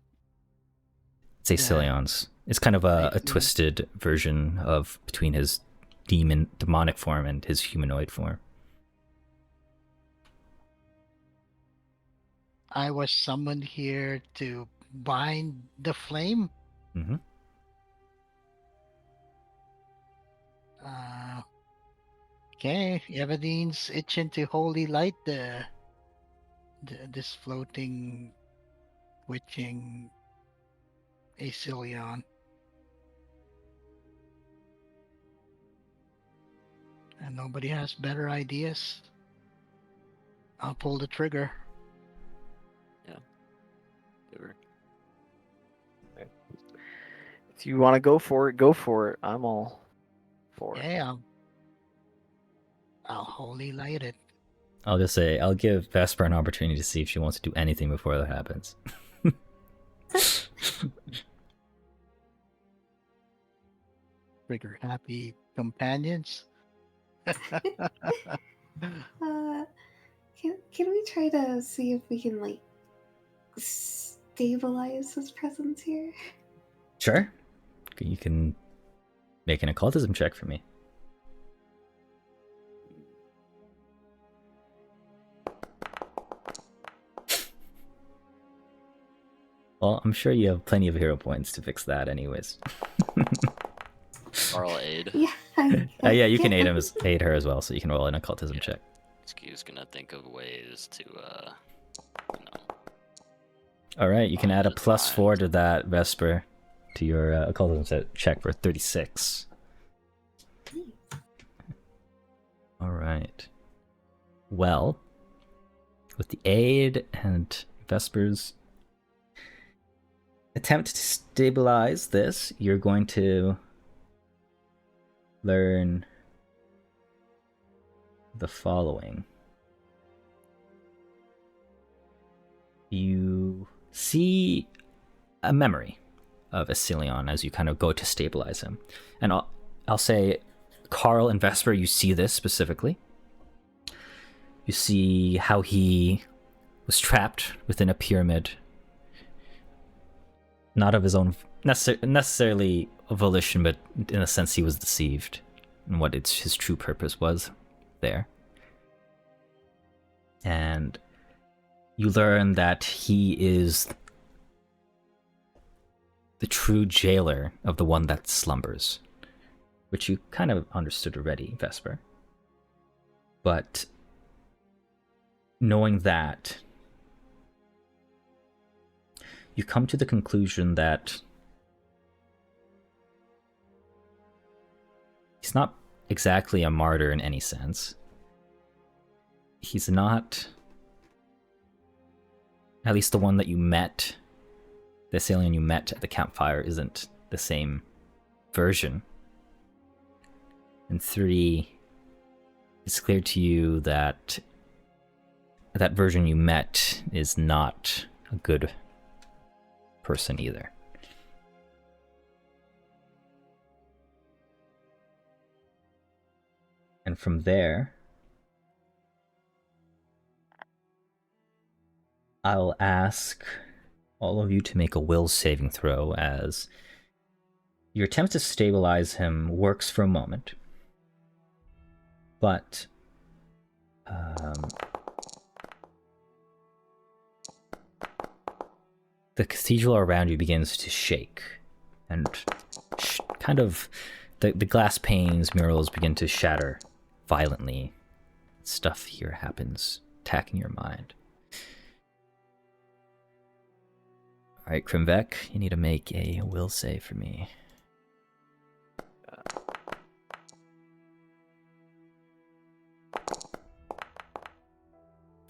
It's Acilion's. It's kind of a twisted version of between his demonic form and his humanoid form. I was summoned here to bind the flame. Mm-hmm. Okay, Evadine's itching to holy light this floating, witching Acilion. And nobody has better ideas. I'll pull the trigger. If you want to go for it, go for it. I'm all for it. Yeah. I'll wholly light it. I'll just say, I'll give Vesper an opportunity to see if she wants to do anything before that happens. Trigger happy companions. Can we try to see if we can like stabilize his presence here? Sure. You can make an occultism check for me. Well, I'm sure you have plenty of hero points to fix that anyways. Carl aid. Yeah. Yeah, you can aid her as well, so you can roll an occultism check. Skew's gonna think of ways to, Alright, you can add a Just +4 mind. to that, Vesper, to your occultism check for 36. Alright. Well, with the aid and Vesper's attempt to stabilize this, you're going to learn the following. You see a memory of Asilion as you kind of go to stabilize him. And I'll say, Carl and Vesper, you see this specifically. You see how he was trapped within a pyramid, not of his own necessarily volition, but in a sense he was deceived and what his true purpose was there. And you learn that he is the true jailer of the one that slumbers, which you kind of understood already, Vesper. But knowing that, you come to the conclusion that he's not exactly a martyr in any sense. He's not, at least the one that you met, this alien you met at the campfire isn't the same version. And 3, it's clear to you that that version you met is not a good person either. And from there, I'll ask all of you to make a will saving throw as your attempt to stabilize him works for a moment, but the cathedral around you begins to shake, and kind of the glass panes, murals begin to shatter violently. Stuff here happens, attacking your mind. Alright, Krimvek, you need to make a will save for me.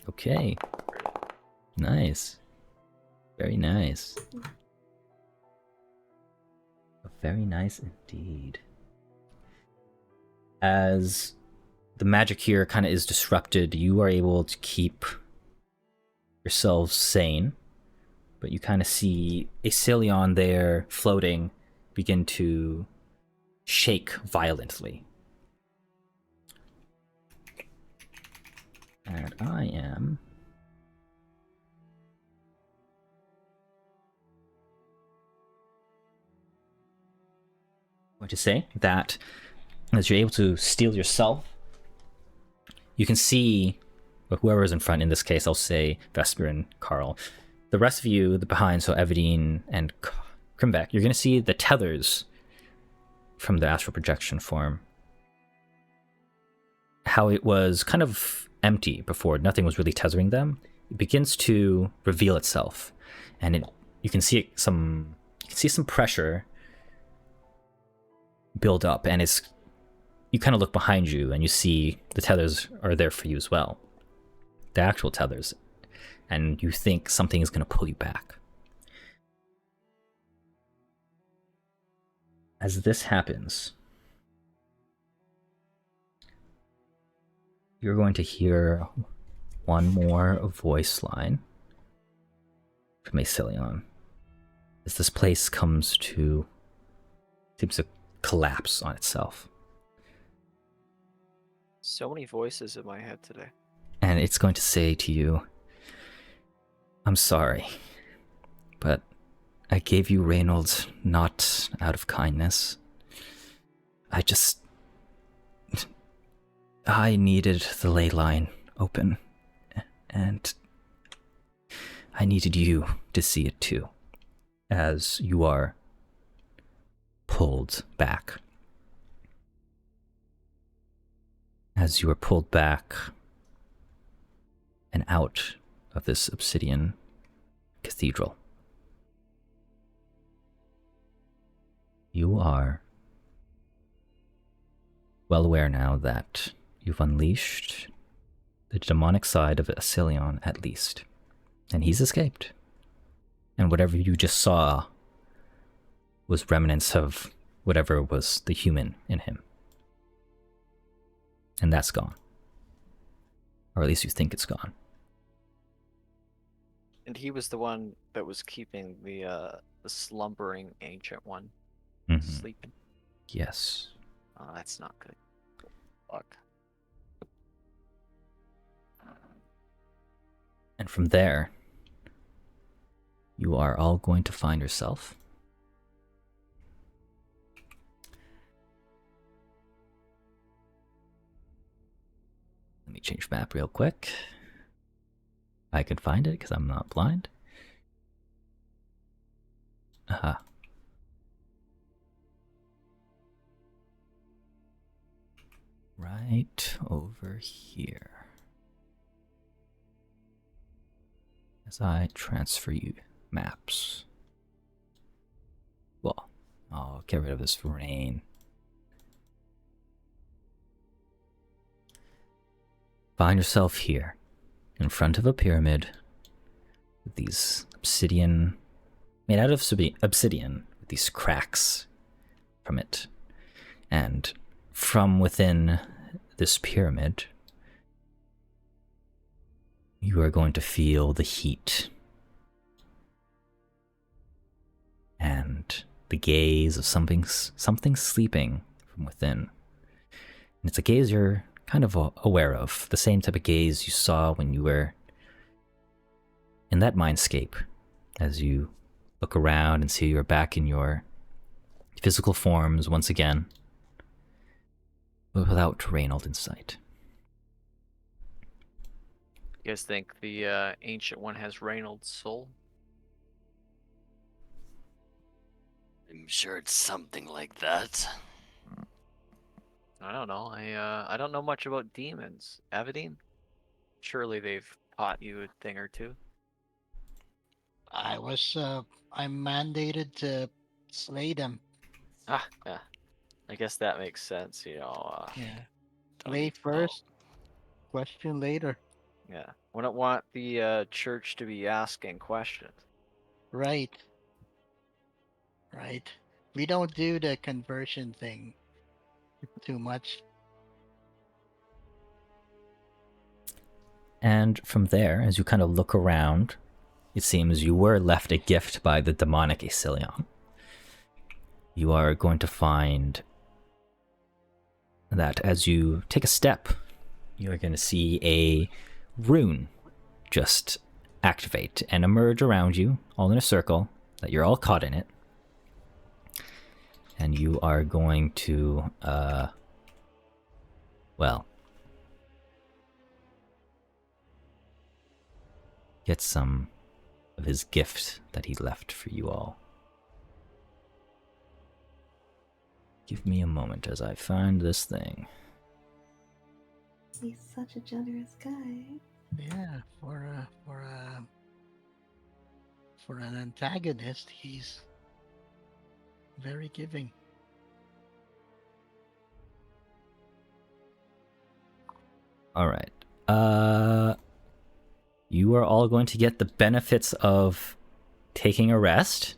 Okay. Nice. Very nice. Very nice indeed. As the magic here kind of is disrupted, you are able to keep yourselves sane, but you kind of see Asilion there floating begin to shake violently. And I am going to say that as you're able to steal yourself, you can see whoever's in front. In this case, I'll say Vesper and Carl. The rest of you, the behind, so Everdeen and Krimvek, you're going to see the tethers from the astral projection form. How it was kind of empty before, nothing was really tethering them. It begins to reveal itself, and you can see some pressure build up, and you kind of look behind you and you see the tethers are there for you as well, the actual tethers, and you think something is going to pull you back. As this happens, you're going to hear one more voice line from Acelion as this place seems to collapse on itself. So many voices in my head today. And it's going to say to you, I'm sorry, but I gave you Reynolds not out of kindness. I needed the ley line open, and I needed you to see it too, as you are pulled back. As you are pulled back and out of this obsidian cathedral, you are well aware now that you've unleashed the demonic side of Acelion at least, and he's escaped. And whatever you just saw was remnants of whatever was the human in him. And that's gone. Or at least you think it's gone. And he was the one that was keeping the slumbering ancient one sleeping. Yes. Oh, that's not good. Fuck. And from there, you are all going to find yourself let me change map real quick. I can find it because I'm not blind. Aha. Right over here. As I transfer you maps. Well, I'll get rid of this rain. Find yourself here, in front of a pyramid, with these obsidian, made out of obsidian, with these cracks from it. And from within this pyramid, you are going to feel the heat and the gaze of something sleeping from within. And it's a gaze you're kind of aware of, the same type of gaze you saw when you were in that mindscape, as you look around and see you're back in your physical forms once again, but without Reynold in sight. You guys think the ancient one has Reynolds' soul? I'm sure it's something like that. I don't know. I don't know much about demons. Evadine? Surely they've taught you a thing or two. I'm mandated to slay them. Ah, yeah. I guess that makes sense, you know. Yeah. Don't Slay need to know. first, question later. Yeah. Wouldn't want the church to be asking questions. Right. Right. We don't do the conversion thing too much. And from there, as you kind of look around, it seems you were left a gift by the demonic Acelion. You are going to find that as you take a step, you're going to see a rune just activate and emerge around you, all in a circle, that you're all caught in it. And you are going to, get some of his gift that he left for you all. Give me a moment as I find this thing. He's such a generous guy. Yeah, for an antagonist, he's very giving. All right. You are all going to get the benefits of taking a rest.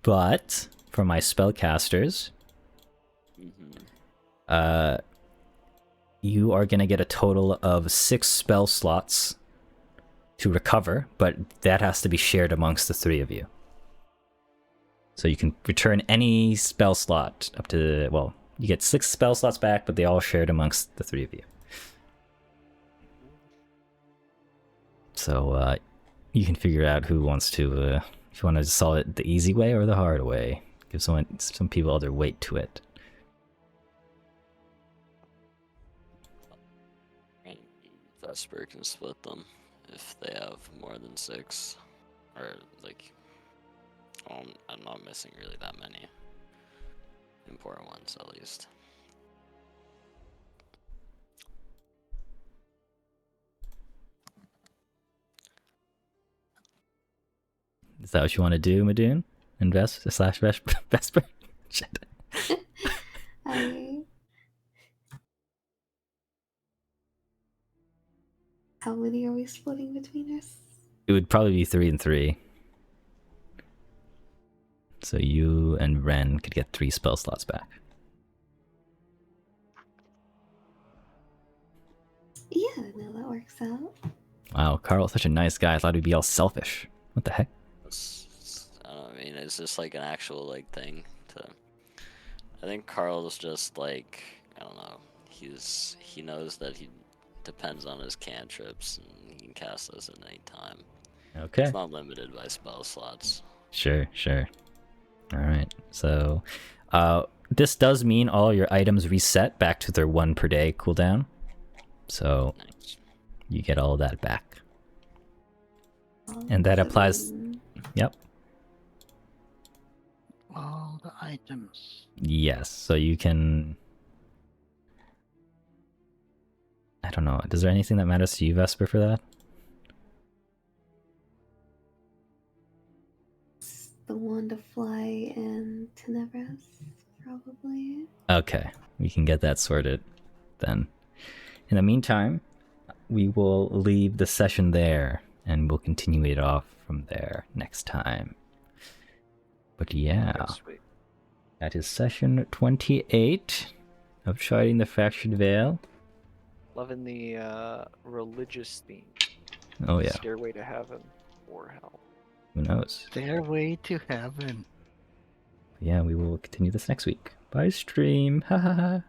But for my spellcasters, you are going to get a total of 6 spell slots to recover, but that has to be shared amongst the 3 of you. So you can return any spell slot up to, well, you get 6 spell slots back, but they all shared amongst the 3 of you. So you can figure out who wants to, if you want to solve it the easy way or the hard way. Give some people other weight to it. Vesper can split them if they have more than 6, or like, I'm not missing really that many important ones at least. Is that what you want to do, Madoon? Invest / Vesper? Shit. How many are we splitting between us? It would probably be 3 and 3. So you and Ren could get 3 spell slots back. Yeah, no, that works out. Wow, Carl's such a nice guy. I thought he'd be all selfish. What the heck? I mean, it's just like an actual like thing to. I think Carl's just like, I don't know. He knows that he depends on his cantrips and he can cast those at any time. Okay. It's not limited by spell slots. Sure. All right. So, this does mean all your items reset back to their 1 per day cooldown. So, Nice. you get all of that back. And that applies. Yep. All the items. Yes. So you can. I don't know. Is there anything that matters to you, Vesper, for that? The one to fly and Tenebris, probably. Okay. We can get that sorted then. In the meantime, we will leave the session there and we'll continue it off from there next time. But yeah, Oh, sweet. that is session 28 of Charting the Fractured Veil. Loving the religious theme. Oh yeah, Stairway to Heaven or Hell. who knows? Stairway to Heaven. Yeah, we will continue this next week. Bye stream. Ha ha ha.